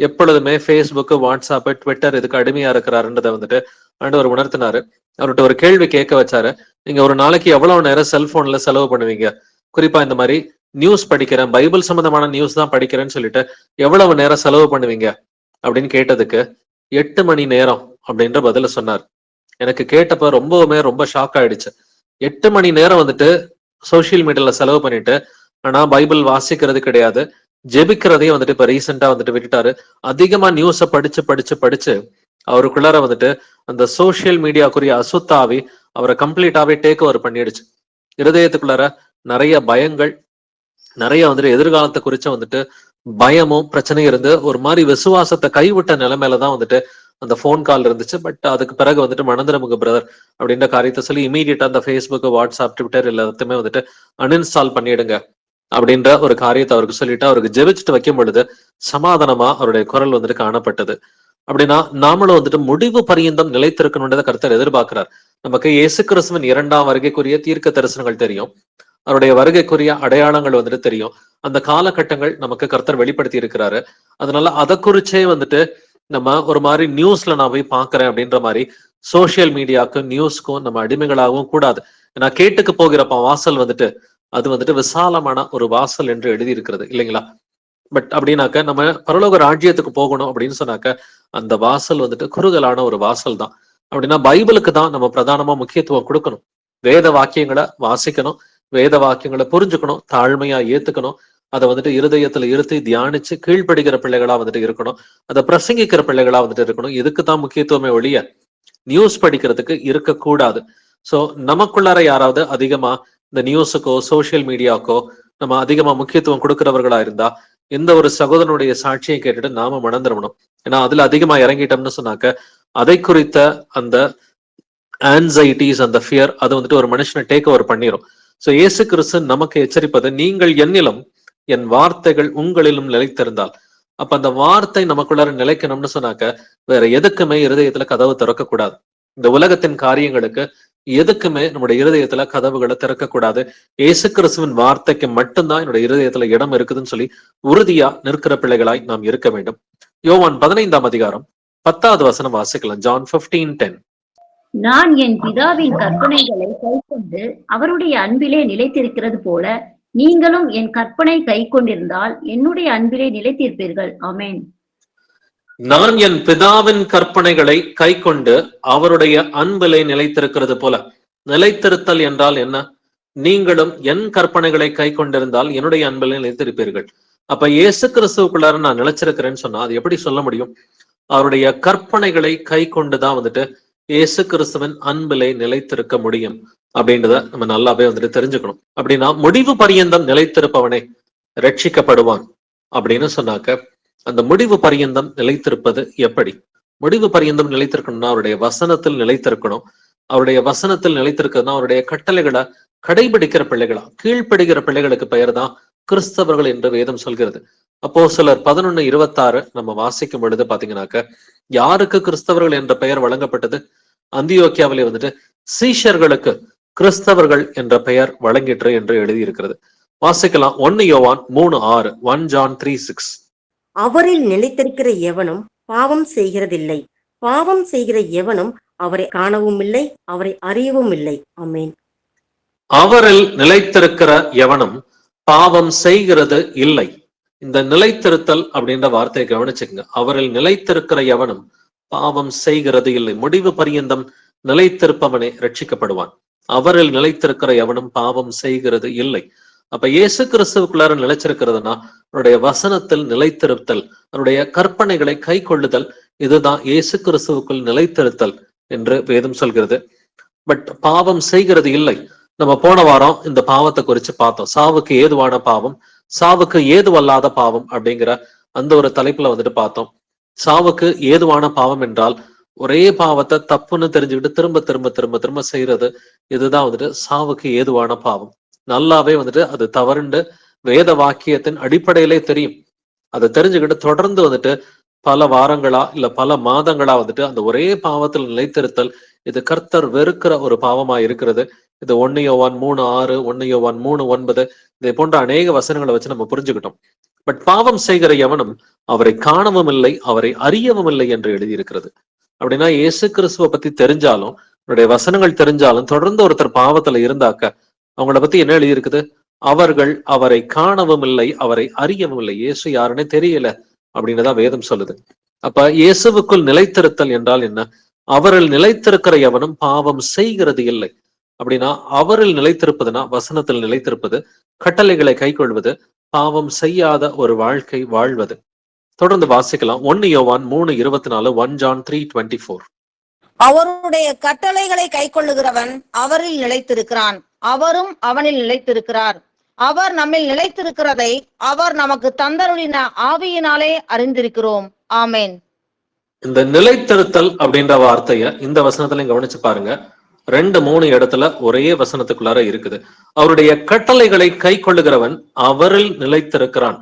எப்பொழுதுமே ஃபேஸ்புக், வாட்ஸ்அப், ட்விட்டர் இதுக்கு அடிமையா இருக்கிறாருன்றதை வந்துட்டு ஆண்டவர் உணர்த்தினாரு. அவர்கிட்ட ஒரு கேள்வி கேட்க வச்சாரு, நீங்க ஒரு நாளைக்கு எவ்வளவு நேரம் செல்போன்ல செலவு பண்ணுவீங்க? குறிப்பா இந்த மாதிரி நியூஸ் படிக்கிறேன், பைபிள் சம்பந்தமான நியூஸ் தான் படிக்கிறேன்னு சொல்லிட்டு எவ்வளவு நேரம் செலவு பண்ணுவீங்க அப்படின்னு கேட்டதுக்கு 8 மணி நேரம் அப்படின்ற பதில சொன்னார். எனக்கு கேட்டப்ப ரொம்ப ஷாக் ஆயிடுச்சு. 8 மணி நேரம் வந்துட்டு சோசியல் மீடியால செலவு பண்ணிட்டு, ஆனா பைபிள் வாசிக்கிறது கிடையாது, ஜெபிக்கிறதையும் வந்துட்டு இப்ப ரீசெண்டா வந்துட்டு விட்டுட்டாரு. அதிகமா நியூஸ படிச்சு அவருக்குள்ளார வந்துட்டு அந்த சோசியல் மீடியாக்குரிய அசுத்தாவி அவரை கம்ப்ளீட்டாவே டேக் ஓவர் பண்ணிடுச்சு. இருதயத்துக்குள்ளார நிறைய பயங்கள், நிறைய வந்துட்டு எதிர்காலத்தை குறிச்ச வந்துட்டு பயமும் பிரச்சனையும் இருந்து ஒரு மாதிரி விசுவாசத்தை கைவிட்ட நிலைமையிலதான் வந்துட்டு அந்த போன் கால் இருந்துச்சு. பட் அதுக்கு பிறகு வந்துட்டு மனந்திரமுக பிரதர் அப்படின்ற காரியத்தை சொல்லி இமீடியட்டா அந்த ஃபேஸ்புக், வாட்ஸ்அப், ட்விட்டர் எல்லாத்தையுமே வந்துட்டு அன்இன்ஸ்டால் பண்ணிடுங்க அப்படின்ற ஒரு காரியத்தை அவருக்கு சொல்லிட்டு அவருக்கு ஜெபிச்சுட்டு வைக்கும் பொழுது சமாதானமா அவருடைய குரல் வந்துட்டு காணப்பட்டது. அப்படின்னா நாமளும் வந்துட்டு முடிவு பரியந்தம் நிலைத்திருக்கணுன்றதை கர்த்தர் எதிர்பார்க்கிறார். நமக்கு இயேசு கிறிஸ்துவின் 2ஆம் வருகைக்குரிய தீர்க்க தரிசனங்கள் தெரியும், அவருடைய வருகைக்குரிய அடையாளங்கள் வந்துட்டு தெரியும், அந்த காலகட்டங்கள் நமக்கு கர்த்தர் வெளிப்படுத்தி இருக்கிறாரு. அதனால அதை குறிச்சே வந்துட்டு நம்ம ஒரு மாதிரி நியூஸ்ல நான் போய் பாக்குறேன் அப்படின்ற மாதிரி சோசியல் மீடியாவுக்கும் நியூஸ்க்கும் நம்ம அடிமைகளாகவும் கூடாது. ஏன்னா கேட்டுக்கு போகிறப்ப வாசல் வந்துட்டு அது வந்துட்டு விசாலமான ஒரு வாசல் என்று எழுதி இருக்கிறது இல்லைங்களா? பட் அப்படின்னாக்க நம்ம பரலோக ராஜ்யத்துக்கு போகணும் அப்படின்னு சொன்னாக்க அந்த வாசல் வந்துட்டு குறுகலான ஒரு வாசல் தான். அப்படின்னா பைபிளுக்கு தான் நம்ம பிரதானமா முக்கியத்துவம் கொடுக்கணும், வேத வாக்கியங்களை வாசிக்கணும், வேத வாக்கியங்களை புரிஞ்சுக்கணும், தாழ்மையா ஏத்துக்கணும், அதை வந்துட்டு இருதயத்துல இருத்தி தியானிச்சு கீழ்ப்படுகிற பிள்ளைகளா வந்துட்டு இருக்கணும், அதை பிரசங்கிக்கிற பிள்ளைகளா வந்துட்டு இருக்கணும். இதுக்குதான் முக்கியத்துவமே ஒழிய நியூஸ் படிக்கிறதுக்கு இருக்கக்கூடாது. சோ நமக்குள்ளார யாராவது அதிகமா இந்த நியூஸுக்கோ சோசியல் மீடியாக்கோ நம்ம அதிகமா முக்கியத்துவம் கொடுக்கிறவர்களா இருந்தா எந்த ஒரு சகோதரனுடைய சாட்சியை கேட்டுட்டு நாம மணந்துடணும். ஏன்னா அதுல அதிகமா இறங்கிட்டோம்னு சொன்னாக்க அதை குறித்த அந்த ஆன்சைட்டிஸ், அந்த ஃபியர், அது வந்துட்டு ஒரு மனுஷனை டேக் ஓவர் பண்ணிரும். சோ இயேசு கிறிஸ்து நமக்கு எச்சரிப்பது, நீங்கள் என்னிலும் என் வார்த்தைகள் உங்களிலும் நிலைத்திருந்தால். அப்ப அந்த வார்த்தை நமக்குள்ளார நிலைக்கணும்னு சொன்னாக்க வேற எதுக்குமே இருதயத்துல கதவு திறக்கக்கூடாது. இந்த உலகத்தின் காரியங்களுக்கு எதுக்குமே நம்முடைய இருதயத்துல கதவுகளை திறக்கக்கூடாது. இயேசு கிறிஸ்துவின் வார்த்தைக்கு மட்டும்தான் என்னுடைய இருதயத்துல இடம் இருக்குதுன்னு சொல்லி உறுதியா நிற்கிற பிள்ளைகளாய் நாம் இருக்க வேண்டும். யோவான் 15ஆம் அதிகாரம் 10வது வசனம் வாசிக்கலாம். ஜான் 15:10. நான் என் பிதாவின் கற்பனைகளை கைக்கொண்டு அவருடைய அன்பிலே நிலைத்திருக்கிறது போல நீங்களும் என் கற்பனை கைக்கொண்டிருந்தால் என்னுடைய அன்பிலே நிலைத்திருப்பீர்கள். ஆமென். நான் என் பிதாவின் கற்பனைகளை கைக்கொண்டு அவருடைய அன்பிலே நிலைத்திருக்கிறது போல. நிலைத்திருத்தல் என்றால் என்ன? நீங்களும் என் கற்பனைகளை கை கொண்டிருந்தால் என்னுடைய அன்பிலே நிலைத்திருப்பீர்கள். அப்ப இயேசு கிறிஸ்துவுக்குள்ளார நான் நிலைச்சிருக்கிறேன்னு சொன்னா அது எப்படி சொல்ல முடியும்? அவருடைய கற்பனைகளை கை கொண்டுதான் வந்துட்டு இயேசு கிறிஸ்துவின் அன்பிலே நிலைத்திருக்க முடியும் அப்படின்றத நம்ம நல்லாவே வந்துட்டு தெரிஞ்சுக்கணும். அப்படின்னா முடிவு பரியந்தம் நிலைத்திருப்பவனே ரட்சிக்கப்படுவான் அப்படின்னு சொன்னாக்க அந்த முடிவு பரியந்தம் நிலைத்திருப்பது எப்படி? முடிவு பரியந்தம் நிலைத்திருக்கணும்னா அவருடைய வசனத்தில் நிலைத்திருக்கணும். அவருடைய வசனத்தில் நிலைத்திருக்கிறதுனா அவருடைய கட்டளைகளை கடைபிடிக்கிற பிள்ளைகளா, கீழ்ப்படுகிற பிள்ளைகளுக்கு பெயர் தான் கிறிஸ்தவர்கள் என்று வேதம் சொல்கிறது. அப்போஸ்தலர் 11:26 நம்ம வாசிக்கும் பொழுது பாத்தீங்கன்னாக்க யாருக்கு கிறிஸ்தவர்கள் என்ற பெயர் வழங்கப்பட்டது? அந்தியோக்கியாவிலே வந்துட்டு சீஷர்களுக்கு கிறிஸ்தவர்கள் என்ற பெயர் வழங்கிற்று என்று எழுதியிருக்கிறது. வாசிக்கலாம். 1 யோவான் 3:6. 1 John 3:6. அவரில் நிலைத்திருக்கிற எவனும் பாவம் செய்கிறதில்லை. பாவம் செய்கிற எவனும் அவரை காணவும் இல்லை, அவரை அறியவும் இல்லை. ஆமென். அவரில் நிலைத்திருக்கிற எவனும் பாவம் செய்கிறது இல்லை. இந்த நிலைத்திருத்தல் அப்படின்ற வார்த்தையை கவனிச்சுக்கங்க. அவரில் நிலைத்திருக்கிற எவனும் பாவம் செய்கிறது இல்லை. முடிவு பரியந்தம் நிலைத்திருப்பவனே ரட்சிக்கப்படுவான். அவரில் நிலைத்திருக்கிற எவனும் பாவம் செய்கிறது இல்லை. அப்ப இயேசு கிறிஸ்துவுக்குள்ளார நிலைச்சிருக்கிறதுனா அவருடைய வசனத்தில் நிலைத்திருத்தல், அவருடைய கற்பனைகளை கை கொள்ளுதல், இதுதான் இயேசு கிறிஸ்துவுக்குள் நிலைத்திருத்தல் என்று வேதம் சொல்கிறது. பட் பாவம் செய்கிறது இல்லை. நம்ம போன வாரம் இந்த பாவத்தை குறிச்சு பார்த்தோம். சாவுக்கு ஏதுவான பாவம், சாவுக்கு ஏதுவல்லாத பாவம் அப்படிங்கிற அந்த ஒரு தலைப்புல வந்துட்டு பார்த்தோம். சாவுக்கு ஏதுவான பாவம் என்றால் ஒரே பாவத்தை தப்புன்னு தெரிஞ்சுக்கிட்டு திரும்ப திரும்ப திரும்ப திரும்ப செய்யறது, இதுதான் வந்துட்டு சாவுக்கு ஏதுவான பாவம். நல்லாவே வந்துட்டு அது தவறுண்டு வேத வாக்கியத்தின் அடிப்படையிலே தெரியும். அதை தெரிஞ்சுக்கிட்டு தொடர்ந்து வந்துட்டு பல வாரங்களா இல்ல பல மாதங்களா வந்துட்டு அந்த ஒரே பாவத்தில் நிலைத்திருத்தல், இது கர்த்தர் வெறுக்கிற ஒரு பாவமா இருக்கிறது. இது 1 யோவான் 3:6, 1 யோவான் 3:9 இதை போன்ற அநேக வசனங்களை வச்சு நம்ம புரிஞ்சுக்கிட்டோம். பட் பாவம் செய்கிற எவனும் அவரை காணவும் இல்லை, அவரை அறியவும் இல்லை என்று எழுதியிருக்கிறது. அப்படின்னா இயேசு கிறிஸ்துவை பத்தி தெரிஞ்சாலும் அவருடைய வசனங்கள் தெரிஞ்சாலும் தொடர்ந்து ஒருத்தர் பாவத்துல இருந்தாக்க அவங்கள பத்தி என்ன எழுதியிருக்குது? அவர்கள் அவரை காணவும் இல்லை, அவரை அறியவும் இல்லை. இயேசு யாருன்னே தெரியல அப்படின்னுதான் வேதம் சொல்லுது. அப்ப இயேசுவுக்குள் நிலைத்திருத்தல் என்றால் என்ன? அவரில் நிலைத்திருக்கிற எவனும் பாவம் செய்கிறது இல்லை. அப்படின்னா அவரில் நிலைத்திருப்பதுனா வசனத்தில் நிலைத்திருப்பது, கட்டளைகளை கை கொள்வது, பாவம் செய்யாத ஒரு வாழ்க்கை வாழ்வது. தொடர்ந்து வாசிக்கலாம். 1 யோவான் 3:24, 1 John 3:24. அவருடைய கட்டளைகளை கைக்கொள்ளுகிறவன் அவரில் நிலைத்திருக்கிறான், அவரும் அவனில் நிலைத்திருக்கிறார். அவர் நம்மில் நிலைத்திருக்கிறதை அவர் நமக்கு தந்தருளின ஆவியினாலே அறிந்திருக்கிறோம். ஆமென். இந்த நிலைத்திருத்தல் அப்படின்ற வார்த்தைய இந்த வசனத்துல கவனிச்சு பாருங்க. 2-3 இடத்துல ஒரே வசனத்துக்குள்ளார இருக்குது. அவருடைய கட்டளைகளை கை கொள்ளுகிறவன் அவரில் நிலைத்திருக்கிறான்,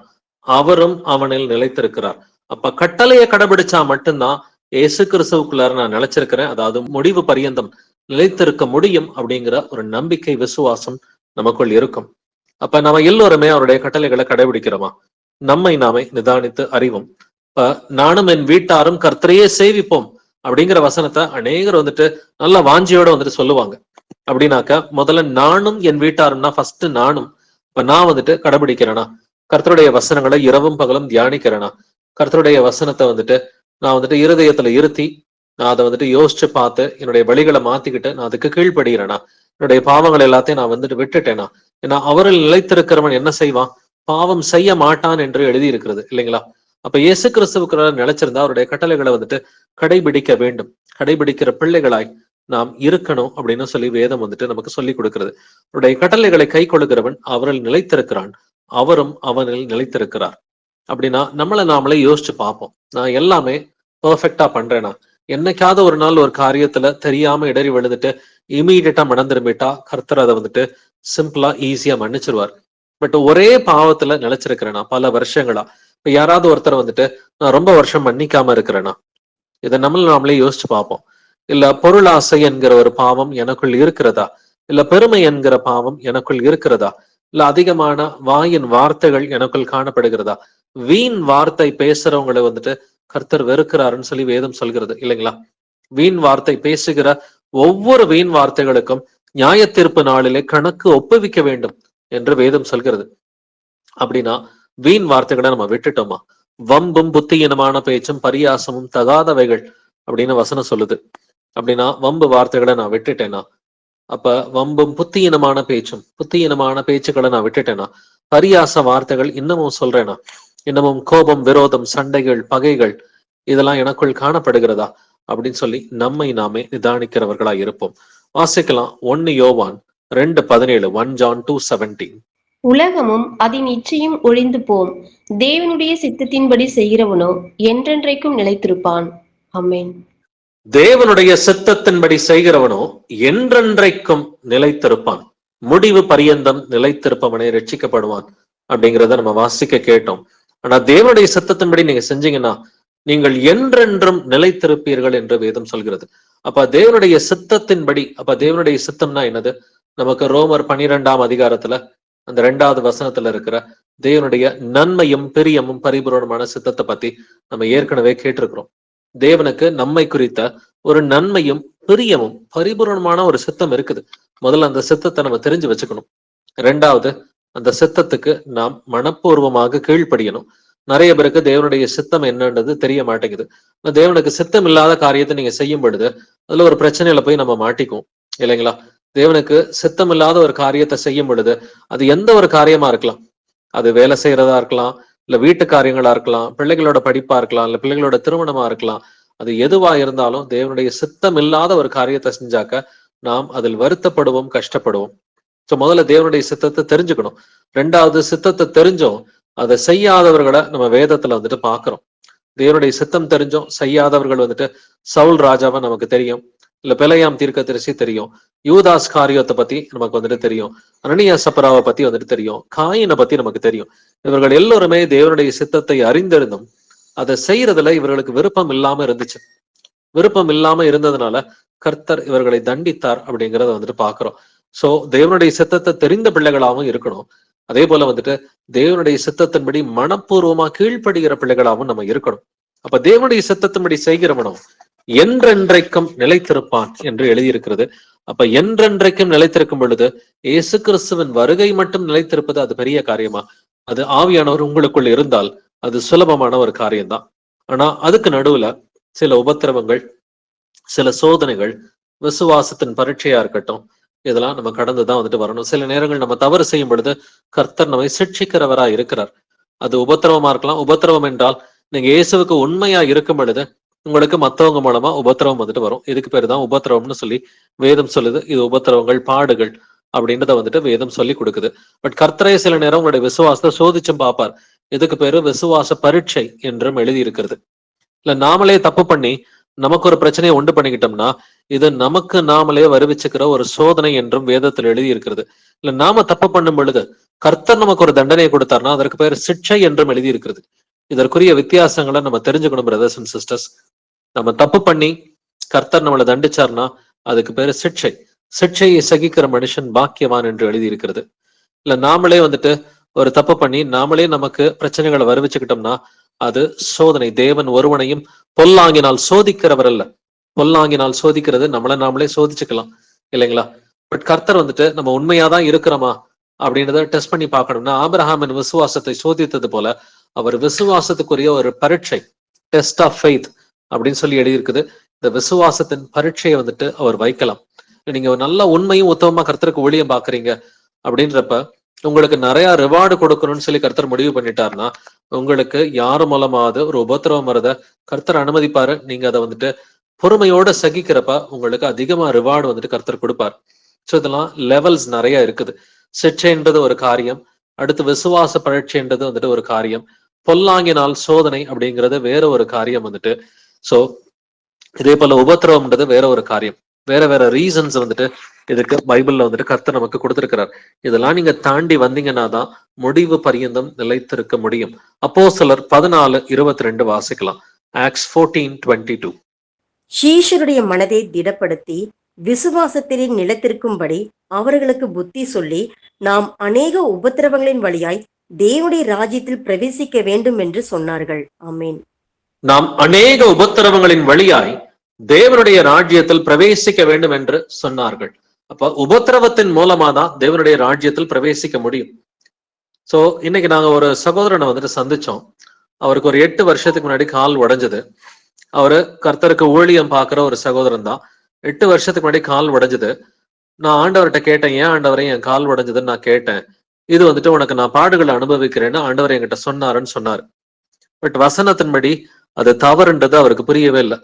அவரும் அவனில் நிலைத்திருக்கிறார். அப்ப கட்டளையை கடைபிடிச்சா மட்டும்தான் இயேசு கிறிஸ்துவுக்குள்ளார நான் நிலைச்சிருக்கிறேன், அதாவது முடிவு பரியந்தம் நிலைத்திருக்க முடியும் அப்படிங்கிற ஒரு நம்பிக்கை, விசுவாசம் நமக்குள் இருக்கும். அப்ப நம்ம எல்லோருமே அவருடைய கட்டளைகளை கடைபிடிக்கிறோமா? நம்மை நாமே நிதானித்து அறிவோம். இப்ப நானும் என் வீட்டாரும் கர்த்தரையே சேவிப்போம் அப்படிங்கிற வசனத்தை அநேகர் வந்துட்டு நல்ல வாஞ்சியோட வந்துட்டு சொல்லுவாங்க. அப்படின்னாக்க முதல்ல நானும் என் வீட்டாரும்னா ஃபர்ஸ்ட் நானும். இப்ப நான் வந்துட்டு கடைபிடிக்கிறேனா? கர்த்தருடைய வசனங்களை இரவும் பகலும் தியானிக்கிறேனா? கர்த்தருடைய வசனத்தை வந்துட்டு நான் வந்துட்டு இருதயத்துல இருத்தி நான் அதை வந்துட்டு யோசிச்சு பார்த்து என்னுடைய வழிகளை மாத்திக்கிட்டு நான் அதுக்கு கீழ்ப்படுகிறேனா? என்னுடைய பாவங்கள் எல்லாத்தையும் நான் வந்துட்டு விட்டுட்டேனா? ஏன்னா அவரில் நிலைத்திருக்கிறவன் என்ன செய்வான்? பாவம் செய்ய மாட்டான் என்று எழுதி இருக்கிறது இல்லைங்களா? அப்ப இயேசு கிறிஸ்துவுக்கு நிலைச்சிருந்தா அவருடைய கட்டளைகளை வந்துட்டு கடைபிடிக்க வேண்டும். கடைபிடிக்கிற பிள்ளைகளாய் நாம் இருக்கணும் அப்படின்னு சொல்லி வேதம் வந்துட்டு நமக்கு சொல்லி கொடுக்கிறது. அவருடைய கட்டளைகளை கை கொள்ளுகிறவன் அவரில் நிலைத்திருக்கிறான், அவரும் அவனில் நிலைத்திருக்கிறார். அப்படின்னா நம்மளை நாமளே யோசிச்சு பார்ப்போம். நான் எல்லாமே பெர்ஃபெக்டா பண்றேனா? என்னைக்காவது ஒரு நாள் ஒரு காரியத்துல தெரியாம இடறி விழுந்துட்டு இமீடியட்டா மனம் திரும்பிட்டா கர்த்தர் அதை வந்துட்டு சிம்பிளா ஈஸியா மன்னிச்சிருவார். பட் ஒரே பாவத்துல நிலைச்சிருக்கிறேனா பல வருஷங்களா? இப்ப யாராவது ஒருத்தர் வந்துட்டு நான் ரொம்ப வருஷம் மன்னிக்காம இருக்கிறேனா? இதை நாமளே யோசிச்சு பார்ப்போம். இல்ல பொருளாசை என்கிற ஒரு பாவம் எனக்குள் இருக்கிறதா? இல்ல பெருமை என்கிற பாவம் எனக்குள் இருக்கிறதா? இல்ல அதிகமான வாயின் வார்த்தைகள் எனக்குள் காணப்படுகிறதா? வீண் வார்த்தை பேசுறவங்களை வந்துட்டு கர்த்தர் வெறுக்கிறாருன்னு சொல்லி வேதம் சொல்கிறது இல்லைங்களா? வீண் வார்த்தை பேசுகிற ஒவ்வொரு வீண் வார்த்தைகளுக்கும் நியாய தீர்ப்பு நாளிலே கணக்கு ஒப்புவிக்க வேண்டும் என்று வேதம் சொல்கிறது. அப்படின்னா வீண் வார்த்தைகளை நம்ம விட்டுட்டோமா? வம்பும் புத்தியினமான பேச்சும் பரியாசமும் தகாதவைகள் அப்படின்னு வசனம் சொல்லுது. அப்படின்னா வம்பு வார்த்தைகளை நான் விட்டுட்டேனா? அப்ப வம்பும் புத்தியினமான பேச்சுக்களை நான் விட்டுட்டேனா? பரியாச வார்த்தைகள் இன்னமும் சொல்றேனா? இன்னமும் கோபம், விரோதம், சண்டைகள், பகைகள் இதெல்லாம் எனக்குள் காணப்படுகிறதா அப்படின்னு சொல்லி நம்மை நாமே நிதானிக்கிறவர்களா இருப்போம். வாசிக்கலாம் 1 யோவான் 2:17. 1 John 2:17. உலகமும் அதன் இச்சையும் ஒழிந்து போம், தேவனுடைய சித்தத்தின்படி செய்கிறவனோ என்றென்றைக்கும் நிலைத்திருப்பான். ஆமென். தேவனுடைய சித்தத்தின்படி செய்கிறவனோ என்றென்றைக்கும் நிலைத்திருப்பான். முடிவு பரியந்தம் நிலைத்திருப்பவனே ரட்சிக்கப்படுவான் அப்படிங்கிறத நம்ம வாசிக்க கேட்டோம். ஆனா தேவனுடைய சித்தத்தின்படி நீங்க செஞ்சீங்கன்னா நீங்கள் என்றென்றும் நிலைத்திருப்பீர்கள் என்று வேதம் சொல்கிறது. அப்ப தேவனுடைய சித்தத்தின்படி, அப்ப தேவனுடைய சித்தம்னா என்னது? நமக்கு ரோமர் 12ஆம் அதிகாரத்துல அந்த 2வது வசனத்துல இருக்கிற தேவனுடைய நன்மையும் பிரியமும் பரிபூரணமான சித்தத்தை பத்தி நம்ம ஏற்கனவே கேட்டிருக்கிறோம். தேவனுக்கு நம்மை குறித்த ஒரு நன்மையும் பிரியமும் பரிபூரணமான ஒரு சித்தம் இருக்குது. முதல்ல அந்த சித்தத்தை நம்ம தெரிஞ்சு வச்சுக்கணும். 2வது, அந்த சித்தத்துக்கு நாம் மனப்பூர்வமாக கீழ்ப்படியணும். நிறைய பேருக்கு தேவனுடைய சித்தம் என்னன்றது தெரிய மாட்டேங்குது. தேவனுக்கு சித்தம் இல்லாத காரியத்தை நீங்க செய்யும் பொழுது அதுல ஒரு பிரச்சனையில போய் நம்ம மாட்டிக்குவோம் இல்லைங்களா? தேவனுக்கு சித்தம் இல்லாத ஒரு காரியத்தை செய்யும் பொழுது அது எந்த ஒரு காரியமா இருக்கலாம், அது வேலை செய்யறதா இருக்கலாம், இல்ல வீட்டு காரியங்களா இருக்கலாம், பிள்ளைகளோட படிப்பா இருக்கலாம், இல்ல பிள்ளைகளோட திருமணமா இருக்கலாம். அது எதுவா இருந்தாலும் தேவனுடைய சித்தம் இல்லாத ஒரு காரியத்தை செஞ்சாக்க நாம் அதில் வருத்தப்படுவோம், கஷ்டப்படுவோம். சோ முதல்ல தேவனுடைய சித்தத்தை தெரிஞ்சுக்கணும். 2வது, சித்தத்தை தெரிஞ்சோம் அதை செய்யாதவர்களை நம்ம வேதத்துல வந்துட்டு பாக்குறோம். தேவனுடைய சித்தம் தெரிஞ்சோம் செய்யாதவர்கள் வந்துட்டு சவுல் ராஜாவை நமக்கு தெரியும், இல்ல பிலேயாம் தீர்க்கதரிசி தெரியும், யூதாஸ் காரியத்தை பத்தி நமக்கு வந்துட்டு தெரியும், அனனியா சப்பராவை பத்தி வந்துட்டு தெரியும், காயினை பத்தி நமக்கு தெரியும். இவர்கள் எல்லோருமே தேவனுடைய சித்தத்தை அறிந்திருந்தும் அதை செய்யறதுல இவர்களுக்கு விருப்பம் இல்லாம இருந்துச்சு. விருப்பம் இல்லாம இருந்ததுனால கர்த்தர் இவர்களை தண்டித்தார் அப்படிங்கிறத வந்துட்டு பாக்குறோம். சோ தேவனுடைய சித்தத்தை தெரிந்த பிள்ளைகளாகவும் இருக்கணும். அதே போல வந்துட்டு தேவனுடைய சித்தத்தின்படி மனப்பூர்வமா கீழ்ப்படுகிற பிள்ளைகளாகவும் நம்ம இருக்கணும். அப்ப தேவனுடைய சித்தத்தின்படி செய்கிறவனும் என்றென்றைக்கும் நிலைத்திருப்பான் என்று எழுதியிருக்கிறது. அப்ப என்றென்றைக்கும் நிலைத்திருக்கும் பொழுது இயேசு கிறிஸ்துவின் வருகை மட்டும் நிலைத்திருப்பது அது பெரிய காரியமா? அது ஆவியானவர் உங்களுக்குள் இருந்தால் அது சுலபமான ஒரு காரியம்தான். ஆனா அதுக்கு நடுவுல சில உபத்திரவங்கள், சில சோதனைகள், விசுவாசத்தின் பரீட்சையா இருக்கட்டும், இதெல்லாம் நம்ம கடந்துதான் வந்துட்டு வரணும். சில நேரங்கள் நம்ம தவறு செய்யும் பொழுது கர்த்தர் நம்மை சிட்சிக்கிறவரா இருக்கிறார். அது உபத்திரவமா இருக்கலாம். உபத்திரவம் என்றால் நீங்க இயேசுவுக்கு உண்மையா இருக்கும் பொழுது உங்களுக்கு மத்தவங்க மூலமா உபத்திரவம் வந்துட்டு வரும். இதுக்கு பேரு தான் உபத்திரவம்னு சொல்லி வேதம் சொல்லுது. இது உபத்திரவங்கள், பாடுகள் அப்படின்றத வந்துட்டு வேதம் சொல்லி கொடுக்குது. பட் கர்த்தரே சில நேரம் உங்களுடைய விசுவாசத்தை சோதிச்சும் பார்ப்பார். இதுக்கு பேரு விசுவாச பரீட்சை என்றும் எழுதி இருக்கிறது. இல்ல நாமளே தப்பு பண்ணி நமக்கு ஒரு பிரச்சனையை உண்டு பண்ணிக்கிட்டோம்னா இது நமக்கு நாமளே வருவிச்சுக்கிற ஒரு சோதனை என்றும் வேதத்தில் எழுதி இருக்கிறது. இல்ல நாம தப்பு பண்ணும் பொழுது கர்த்தர் நமக்கு ஒரு தண்டனையை கொடுத்தார்னா அதற்கு பேர் சிட்சை என்றும் எழுதி இருக்கிறது. இதற்குரிய வித்தியாசங்களை நம்ம தெரிஞ்சுக்கணும் பிரதர்ஸ் அண்ட் சிஸ்டர்ஸ். நம்ம தப்பு பண்ணி கர்த்தர் நம்மளை தண்டிச்சார்னா அதுக்கு பேரு சிட்சை. சிட்சையை சகிக்கிற மனுஷன் பாக்கியவான் என்று எழுதி இருக்கிறது. இல்ல நாமளே வந்துட்டு ஒரு தப்பு பண்ணி நாமளே நமக்கு பிரச்சனைகளை வருவிச்சுக்கிட்டோம்னா அது சோதனை. தேவன் ஒருவனையும் பொல்லாங்கினால் சோதிக்கிறவர் அல்ல. பொல்லாங்கினால் சோதிக்கிறது நம்மளை நாமளே சோதிச்சுக்கலாம் இல்லைங்களா? பட் கர்த்தர் வந்துட்டு நம்ம உண்மையாதான் இருக்கிறோமா அப்படின்றத டெஸ்ட் பண்ணி பார்க்கணும்னா ஆபிரகாமின் விசுவாசத்தை சோதித்தது போல அவர் விசுவாசத்துக்குரிய ஒரு பரீட்சை, டெஸ்ட் ஆஃப் ஃபெய்த் அப்படின்னு சொல்லி எழுதியிருக்குது. இந்த விசுவாசத்தின் பரீட்சையை வந்துட்டு அவர் வைக்கலாம். நீங்க நல்ல உண்மையும் உத்தமமா கர்த்தருக்கு ஊழியம் பாக்குறீங்க, அப்படின்றப்ப உங்களுக்கு நிறைய ரிவார்டு கொடுக்கணும்னு சொல்லி கர்த்தர் முடிவு பண்ணிட்டாருன்னா, உங்களுக்கு யாரு மூலமாவது ஒரு உபத்திரவம் வரத கர்த்தர் அனுமதிப்பாரு. நீங்க அதை வந்துட்டு பொறுமையோட சகிக்கிறப்ப உங்களுக்கு அதிகமா ரிவார்டு வந்துட்டு கர்த்தர் கொடுப்பார். ஸோ இதெல்லாம் லெவல்ஸ் நிறைய இருக்குது. சிக்ஷைன்றது ஒரு காரியம், அடுத்து விசுவாச பரீட்சைன்றது வந்துட்டு ஒரு காரியம், பொல்லாங்கினால் சோதனை அப்படிங்கிறது வேற ஒரு காரியம் வந்துட்டு. ஸோ இதே போல உபத்திரவம்ன்றது வேற ஒரு காரியம். வேற வேற ரீசன்ஸ் வந்துட்டு இதுக்கு பைபிள்ல வந்துட்டு கர்த்தர் நமக்கு கொடுத்திருக்கிறார். இதெல்லாம் நீங்க தாண்டி வந்தீங்கன்னா தான் முடிவு பரியந்தம் நிலைத்திருக்க முடியும். அப்போஸ்தலர் 14:22 வாசிக்கலாம். ஆக்ட்ஸ் 14:22. சீஷருடைய மனதை திடப்படுத்தி விசுவாசத்திலே நிலைத்திருக்கும்படி அவர்களுக்கு புத்தி சொல்லி, நாம் அநேக உபத்திரவங்களின் வழியாய் தேவனுடைய ராஜ்யத்தில் பிரவேசிக்க வேண்டும் என்று சொன்னார்கள். ஆமென். நாம் அநேக உபத்திரவங்களின் வழியாய் தேவனுடைய ராஜ்யத்தில் பிரவேசிக்க வேண்டும் என்று சொன்னார்கள். அப்ப உபத்திரவத்தின் மூலமா தான் தேவனுடைய ராஜ்யத்தில் பிரவேசிக்க முடியும். சோ இன்னைக்கு நாங்க ஒரு சகோதரனை வந்துட்டு சந்திச்சோம். அவருக்கு ஒரு 8 வருஷத்துக்கு முன்னாடி கால் உடைஞ்சது. அவரு கர்த்தருக்கு ஊழியம் பார்க்கிற ஒரு சகோதரன் தான். 8 வருஷத்துக்கு முன்னாடி கால் உடைஞ்சது. நான் ஆண்டவர்கிட்ட கேட்டேன், ஏன் ஆண்டவரே என் கால் உடைஞ்சதுன்னு நான் கேட்டேன். இது வந்துட்டு உனக்கு நான் பாடுகளை அனுபவிக்கிறேன்னு ஆண்டவர் என்கிட்ட சொன்னாருன்னு சொன்னாரு. பட் வசனத்தின்படி அது தவறுன்றது அவருக்கு புரியவே இல்லை.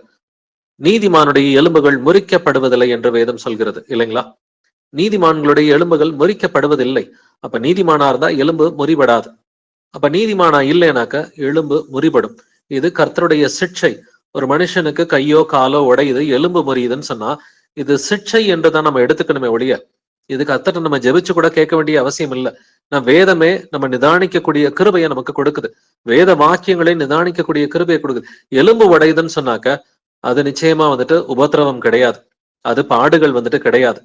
நீதிமானுடைய எலும்புகள் முறிக்கப்படுவதில்லை என்று வேதம் சொல்கிறது இல்லைங்களா? நீதிமான்களுடைய எலும்புகள் முறிக்கப்படுவதில்லை. அப்ப நீதிமானா இருந்தா எலும்பு முறிபடாது. அப்ப நீதிமானா இல்லைனாக்க எலும்பு முறிபடும். இது கர்த்தருடைய சிக்ஷை. ஒரு மனுஷனுக்கு கையோ காலோ உடையுது, எலும்பு முறியுதுன்னு சொன்னா இது சிக்ஷை என்றுதான் நம்ம எடுத்துக்கணுமே ஒழிய இது கர்த்தர்ட்ட நம்ம ஜெபிச்சு கூட கேட்க வேண்டிய அவசியம் இல்லை. வேதமே நம்ம நிதானிக்கக்கூடிய கிருபையை நமக்கு கொடுக்குது. வேத வாக்கியங்களை நிதானிக்கக்கூடிய கிருபையை கொடுக்குது. எலும்பு உடையுதுன்னு சொன்னாக்க அது நிச்சயமா வந்துட்டு உபத்திரவம் கிடையாது, அது பாடுகள் வந்துட்டு கிடையாது.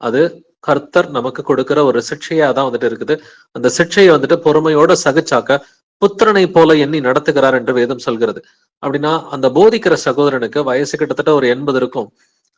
அது கர்த்தர் நமக்கு கொடுக்கிற ஒரு சிக்ஷையா தான் வந்துட்டு இருக்குது. அந்த சிக்ஷையை வந்துட்டு பொறுமையோட சகிச்சாக்க புத்திரனை போல எண்ணி நடத்துகிறார் என்று வேதம் சொல்கிறது. அப்படின்னா அந்த போதிக்கிற சகோதரனுக்கு வயசு கிட்டத்தட்ட ஒரு 80 இருக்கும்.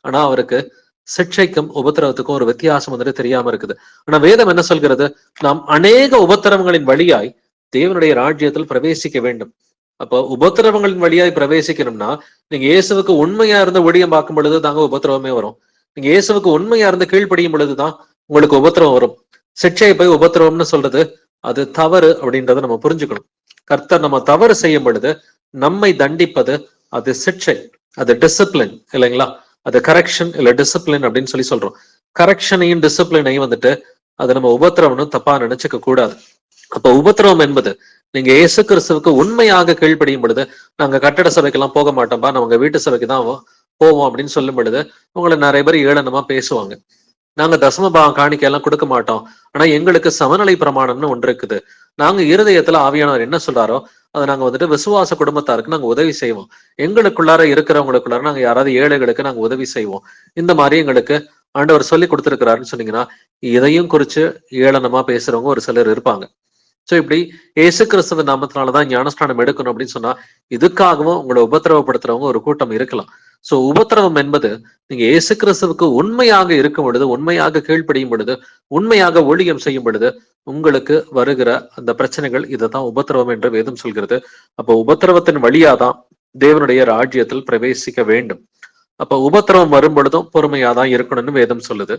ஆனா அவருக்கு சிக்ஷைக்கும் உபத்திரவத்துக்கும் ஒரு வித்தியாசம் வந்துட்டு தெரியாம இருக்குது. ஆனா வேதம் என்ன சொல்கிறது? நாம் அநேக உபத்திரவங்களின் வழியாய் தேவனுடைய ராஜ்யத்தில் பிரவேசிக்க வேண்டும். அப்போ உபத்திரவங்களின் வழியாய் பிரவேசிக்கணும்னா நீங்க இயேசுவுக்கு உண்மையா இருந்து ஊழியம் பார்க்கும் பொழுது தாங்க உபத்திரவமே வரும். நீங்க இயேசுவுக்கு உண்மையா இருந்து கீழ்ப்படியும் பொழுதுதான் உங்களுக்கு உபத்திரவம் வரும். சிக்ஷையை போய் உபத்திரவம்னு சொல்றது அது தவறு அப்படின்றத நம்ம புரிஞ்சுக்கணும். கர்த்தர் நம்ம தவறு செய்யும் பொழுது நம்மை தண்டிப்பது அது சிக்ஷை, அது டிசிப்ளின் இல்லைங்களா? அது கரெக்ஷன் இல்ல டிசிப்ளின் அப்படின்னு சொல்லி சொல்றோம். கரெக்ஷனையும் டிசிப்ளினையும் வந்துட்டு அதை நம்ம உபத்திரவம்னு தப்பா நினைச்சுக்க கூடாது. அப்ப உபத்திரவம் என்பது நீங்க இயேசு கிறிஸ்துவுக்கு உண்மையாக கீழ்ப்படியும் பொழுது, நாங்க கட்டட சபைக்கெல்லாம் போக மாட்டோம்பா, நாங்க வீட்டு சபைக்கு தான் போவோம் அப்படின்னு சொல்லும் பொழுது உங்களை நிறைய பேர் ஏளனமா பேசுவாங்க. நாங்க தசமபாகம் காணிக்கையெல்லாம் கொடுக்க மாட்டோம், ஆனா எங்களுக்கு சமநிலை பிரமாணம்னு ஒன்று இருக்குது. நாங்க இருதயத்துல ஆவியானவர் என்ன சொல்றாரோ அதை நாங்க வந்துட்டு விசுவாச குடும்பத்தாருக்கு நாங்க உதவி செய்வோம். எங்களுக்குள்ளார இருக்கிறவங்களுக்குள்ளார நாங்க யாராவது ஏழைகளுக்கு நாங்க உதவி செய்வோம். இந்த மாதிரி எங்களுக்கு ஆண்டவர் சொல்லி கொடுத்துருக்கிறாருன்னு சொன்னீங்கன்னா இதையும் குறிச்சு ஏளனமா பேசுறவங்க ஒரு சிலர் இருப்பாங்க. சோ இப்படி இயேசு கிறிஸ்துவ நாமத்தினாலதான் ஞானஸ்நானம் எடுக்கணும் அப்படின்னு சொன்னா இதுக்காகவும் உங்களை உபத்திரவப்படுத்துறவங்க ஒரு கூட்டம் இருக்கலாம். சோ உபத்திரவம் என்பது நீங்க இயேசு கிறிஸ்துவுக்கு உண்மையாக இருக்கும் பொழுது, உண்மையாக கீழ்ப்படியும் பொழுது, உண்மையாக ஊழியம் செய்யும் பொழுது உங்களுக்கு வருகிற அந்த பிரச்சனைகள் இதைதான் உபத்திரவம் என்று வேதம் சொல்கிறது. அப்ப உபத்திரவத்தின் வழியாதான் தேவனுடைய ராஜ்யத்தில் பிரவேசிக்க வேண்டும். அப்ப உபத்திரவம் வரும் பொழுதும் பொறுமையாதான் இருக்கணும்னு வேதம் சொல்லுது.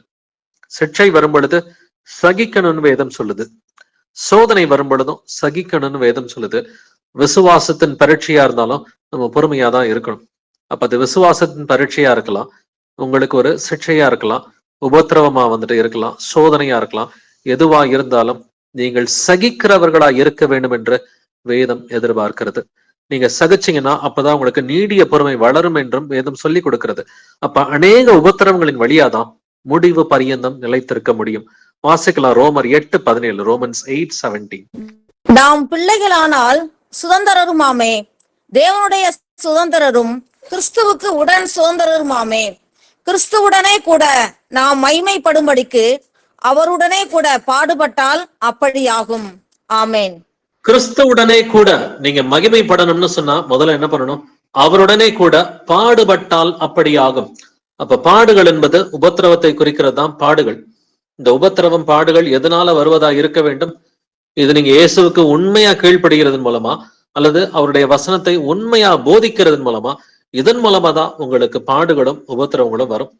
சிக்ஷை வரும் பொழுது சகிக்கணும்னு வேதம் சொல்லுது. சோதனை வரும் பொழுதும் சகிக்கணும்னு வேதம் சொல்லுது. விசுவாசத்தின் பரீட்சையா இருந்தாலும் நம்ம பொறுமையாதான் இருக்கணும். அப்ப அது விசுவாசத்தின் பரீட்சையா இருக்கலாம், உங்களுக்கு ஒரு சிக்ஷையா இருக்கலாம், உபத்திரவமா வந்துட்டு இருக்கலாம், சோதனையா இருக்கலாம். எதுவா இருந்தாலும் நீங்கள் சகிக்கிறவர்களா இருக்க வேண்டும் என்று வேதம் எதிர்பார்க்கிறது. நீங்க சகிச்சீங்கன்னா அப்பதான் உங்களுக்கு நீடிய பொறுமை வளரும் என்றும் வேதம் சொல்லி கொடுக்கிறது. அப்ப அநேக உபத்திரவங்களின் வழியாதான் முடிவு பரியந்தம் நிலைத்திருக்க முடியும். வாசிக்கலாம் ரோமர் 8:17. ரோமன்ஸ் 8:17. நாம் பிள்ளைகளானால் சுதந்திரருமாமே, தேவனுடைய சுதந்திரரும் கிறிஸ்துவுக்கு உடன் சுதந்திரருமாமே. கிறிஸ்துவுடனே கூட நாம் மைமைப்படும்படிக்கு அவருடனே கூட பாடுபட்டால் அப்படியாகும். ஆமேன். கிறிஸ்துவுடனே கூட நீங்க மகிமைப்படணும்னு சொன்னா முதல்ல என்ன பண்ணணும்? அவருடனே கூட பாடுபட்டால் அப்படி ஆகும். அப்ப பாடுகள் என்பது உபத்திரவத்தை குறிக்கிறது தான் பாடுகள். இந்த உபத்திரவம் பாடுகள் எதனால வருவதா இருக்க வேண்டும்? இது நீங்க இயேசுவுக்கு உண்மையா கீழ்ப்படுகிறதன் மூலமா அல்லது அவருடைய வசனத்தை உண்மையா போதிக்கிறதன் மூலமா, இதன் மூலமா தான் உங்களுக்கு பாடுகளும் உபத்திரவங்களும் வரும்.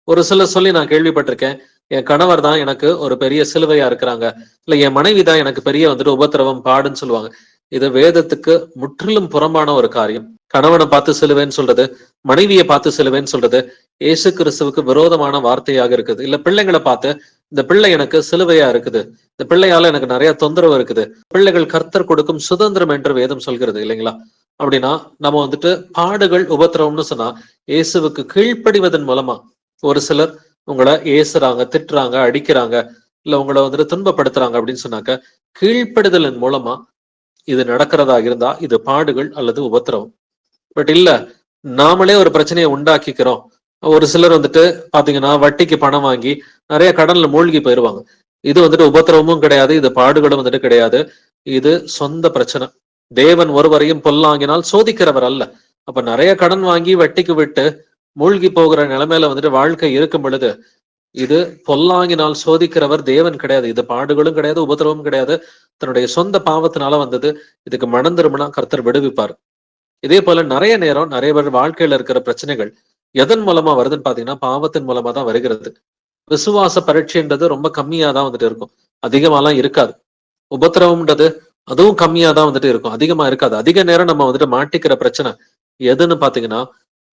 ஒரு சிலர் சொல்லி நான் கேள்விப்பட்டிருக்கேன், என் கணவர் தான் எனக்கு ஒரு பெரிய சிலுவையா இருக்கிறாங்க, இல்ல என் மனைவி தான் எனக்கு பெரிய வந்துட்டு உபத்திரவம் பாடுன்னு சொல்லுவாங்க. இது வேதத்துக்கு முற்றிலும் புறம்பான ஒரு காரியம். கணவனை பார்த்து சிலுவைன்னு சொல்றது, மனைவியை பார்த்து சிலுவைன்னு சொல்றது இயேசு கிறிஸ்துவுக்கு விரோதமான வார்த்தையாக இருக்குது. இல்ல பிள்ளைங்களை பார்த்து இந்த பிள்ளை எனக்கு சிலுவையா இருக்குது, இந்த பிள்ளையால எனக்கு நிறைய தொந்தரவு இருக்குது, பிள்ளைகள் கர்த்தர் கொடுக்கும் சுதந்திரம் என்று வேதம் சொல்கிறது இல்லைங்களா? அப்படின்னா நம்ம வந்துட்டு பாடுகள் உபத்திரவம்னு சொன்னா இயேசுவுக்கு கீழ்ப்படிவதன் மூலமா, ஒரு சிலர் உங்களை ஏசுறாங்க, திட்டுறாங்க, அடிக்கிறாங்க, இல்ல உங்களை வந்துட்டு துன்பப்படுத்துறாங்க அப்படின்னு சொன்னாக்க கீழ்ப்படிதலின் மூலமா இது நடக்கிறதா இருந்தா இது பாடுகள் அல்லது உபத்திரவம். பட் இல்ல, நாமளே ஒரு பிரச்சனையை உண்டாக்கிக்கிறோம். ஒரு சிலர் வந்துட்டு பாத்தீங்கன்னா வட்டிக்கு பணம் வாங்கி நிறைய கடன்ல மூழ்கி போயிருவாங்க. இது வந்துட்டு உபத்திரவமும் கிடையாது, இது பாடுகளும் வந்துட்டு கிடையாது, இது சொந்த பிரச்சனை. தேவன் ஒருவரையும் பொல்லாங்கினால் சோதிக்கிறவர் அல்ல. அப்ப நிறைய கடன் வாங்கி வட்டிக்கு விட்டு மூழ்கி போகிற நிலைமையில வந்துட்டு வாழ்க்கை இருக்கும் பொழுது இது பொல்லாங்கினால் சோதிக்கிறவர் தேவன் கிடையாது, இது பாடுகளும் கிடையாது, உபத்திரவமும் கிடையாது, தன்னுடைய சொந்த பாவத்தினால வந்தது. இதுக்கு மனம் திரும்பினா கர்த்தர் விடுவிப்பார். இதே போல நிறைய நேரம் நிறைய பேர் வாழ்க்கையில இருக்கிற பிரச்சனைகள் எதன் மூலமா வருதுன்னு பாத்தீங்கன்னா பாவத்தின் மூலமா தான் வருகிறது. விசுவாச பரீட்சைன்றது ரொம்ப கம்மியா தான் வந்துட்டு இருக்கும், அதிகமாலாம் இருக்காது. உபத்திரவம்ன்றது அதுவும் கம்மியா தான் வந்துட்டு இருக்கும், அதிகமா இருக்காது. அதிக நேரம் நம்ம வந்துட்டு மாட்டிக்கிற பிரச்சனை எதுன்னு பாத்தீங்கன்னா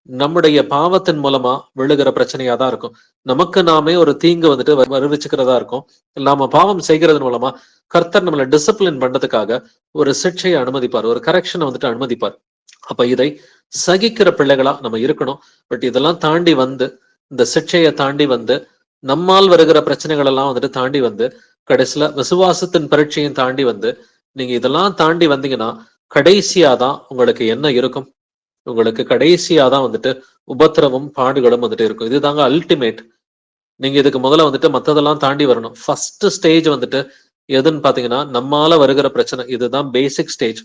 நம்முடைய பாவத்தின் மூலமா விழுகிற பிரச்சனையா தான் இருக்கும். நமக்கு நாமே ஒரு தீங்கு வந்துட்டு வருவிச்சுக்கிறதா இருக்கும். நாம பாவம் செய்கிறது மூலமா கர்த்தர் நம்மளை டிசிப்ளின் பண்றதுக்காக ஒரு சிக்ஷையை அனுமதிப்பார், ஒரு கரெக்ஷனை வந்துட்டு அனுமதிப்பார். அப்ப இதை சகிக்கிற பிள்ளைகளா நம்ம இருக்கணும். பட் இதெல்லாம் தாண்டி வந்து, இந்த சிக்ஷையை தாண்டி வந்து, நம்மால் வருகிற பிரச்சனைகள் எல்லாம் வந்துட்டு தாண்டி வந்து, கடைசியில விசுவாசத்தின் பரீட்சையும் தாண்டி வந்து, நீங்க இதெல்லாம் தாண்டி வந்தீங்கன்னா கடைசியாதான் உங்களுக்கு என்ன இருக்கும்? உங்களுக்கு கடைசியாதான் வந்துட்டு உபத்திரமும் பாடுகளும் வந்துட்டு இருக்கும். இதுதாங்க அல்டிமேட். நீங்க இதுக்கு முதல்ல வந்துட்டு மத்ததெல்லாம் தாண்டி வரணும். ஃபர்ஸ்ட் ஸ்டேஜ் வந்துட்டு எதுன்னு பாத்தீங்கன்னா நம்மால வருகிற பிரச்சனை, இதுதான் பேசிக் ஸ்டேஜ்.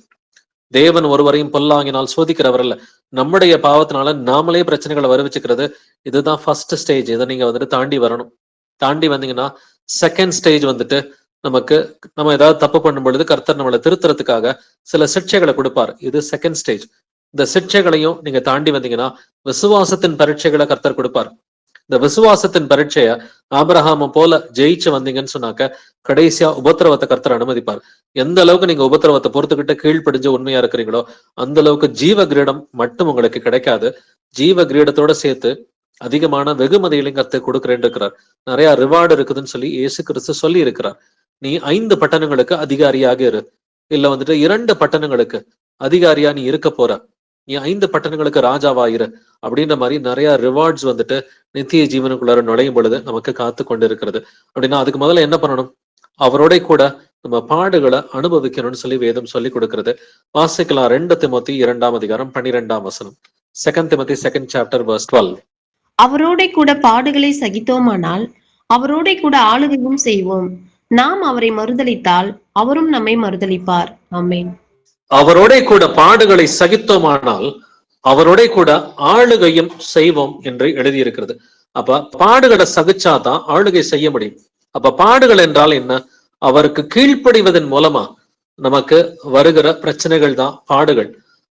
தேவன் ஒருவரையும் பொல்லாங்கினால் சோதிக்கிறவர் இல்ல, நம்முடைய பாவத்தினால நாமளே பிரச்சனைகளை வருவிச்சுக்கிறது, இதுதான் ஃபர்ஸ்ட் ஸ்டேஜ். இதை நீங்க வந்துட்டு தாண்டி வரணும். தாண்டி வந்தீங்கன்னா செகண்ட் ஸ்டேஜ் வந்துட்டு நமக்கு, நம்ம ஏதாவது தப்பு பண்ணும் பொழுது கர்த்தர் நம்மளை திருத்துறதுக்காக சில சிக்ஷைகளை கொடுப்பார். இது செகண்ட் ஸ்டேஜ். இந்த சிக்ஷைகளையும் நீங்க தாண்டி வந்தீங்கன்னா விசுவாசத்தின் பரீட்சைகளை கர்த்தர் கொடுப்பார். இந்த விசுவாசத்தின் பரீட்சைய ஆபிரகாம போல ஜெயிச்சு வந்தீங்கன்னு சொன்னாக்க கடைசியா உபத்திரவத்தை கர்த்தர் அனுமதிப்பார். எந்த அளவுக்கு நீங்க உபத்திரவத்தை பொறுத்துக்கிட்டு கீழ்ப்படிஞ்சு உண்மையா இருக்கிறீங்களோ அந்த அளவுக்கு ஜீவ கிரீடம் மட்டும் உங்களுக்கு கிடைக்காது, ஜீவ கிரீடத்தோட சேர்த்து அதிகமான வெகுமதிகளையும் கர்த்தர் கொடுக்கிறேன் இருக்கிறார். நிறைய ரிவார்டு இருக்குதுன்னு சொல்லி இயேசு கிறிஸ்து சொல்லி இருக்கிறார். நீ 5 பட்டணங்களுக்கு அதிகாரியாக இரு, இல்ல வந்துட்டு 2 பட்டணங்களுக்கு அதிகாரியா நீ இருக்க போற, நீ 5 பட்டணங்களுக்கு ராஜாவாயிரு அப்படின்ற மாதிரி நிறைய ரிவார்ட்ஸ் வந்துட்டு நித்திய ஜீவனுக்குள்ளார நுழையும் பொழுது நமக்கு காத்து கொண்டு இருக்கிறது. அப்படின்னா அதுக்கு முதல்ல என்ன பண்ணணும்? அவரோட கூட நம்ம பாடுகளை அனுபவிக்கணும்னு சொல்லி வேதம் சொல்லி கொடுக்கிறது. வாசிக்கலாம் 2 திமோத்தி 2ஆம் அதிகாரம் 12ஆம் வசனம். 2 திமோத்தி 2nd chapter verse 12. அவரோட கூட பாடுகளை சகித்தோமானால் அவரோட கூட ஆளுகையும் செய்வோம். நாம் அவரை மறுதலித்தால் அவரும் நம்மை மறுதலிப்பார். ஆமென். அவரோட கூட பாடுகளை சகித்தோமானால் அவரோட கூட ஆளுகையும் செய்வோம் என்று எழுதியிருக்கிறது. அப்ப பாடுகளை சகிச்சாதான் ஆளுகை செய்ய முடியும். அப்ப பாடுகள் என்றால் என்ன? அவருக்கு கீழ்ப்படிவதன் மூலமா நமக்கு வருகிற பிரச்சனைகள் தான் பாடுகள்.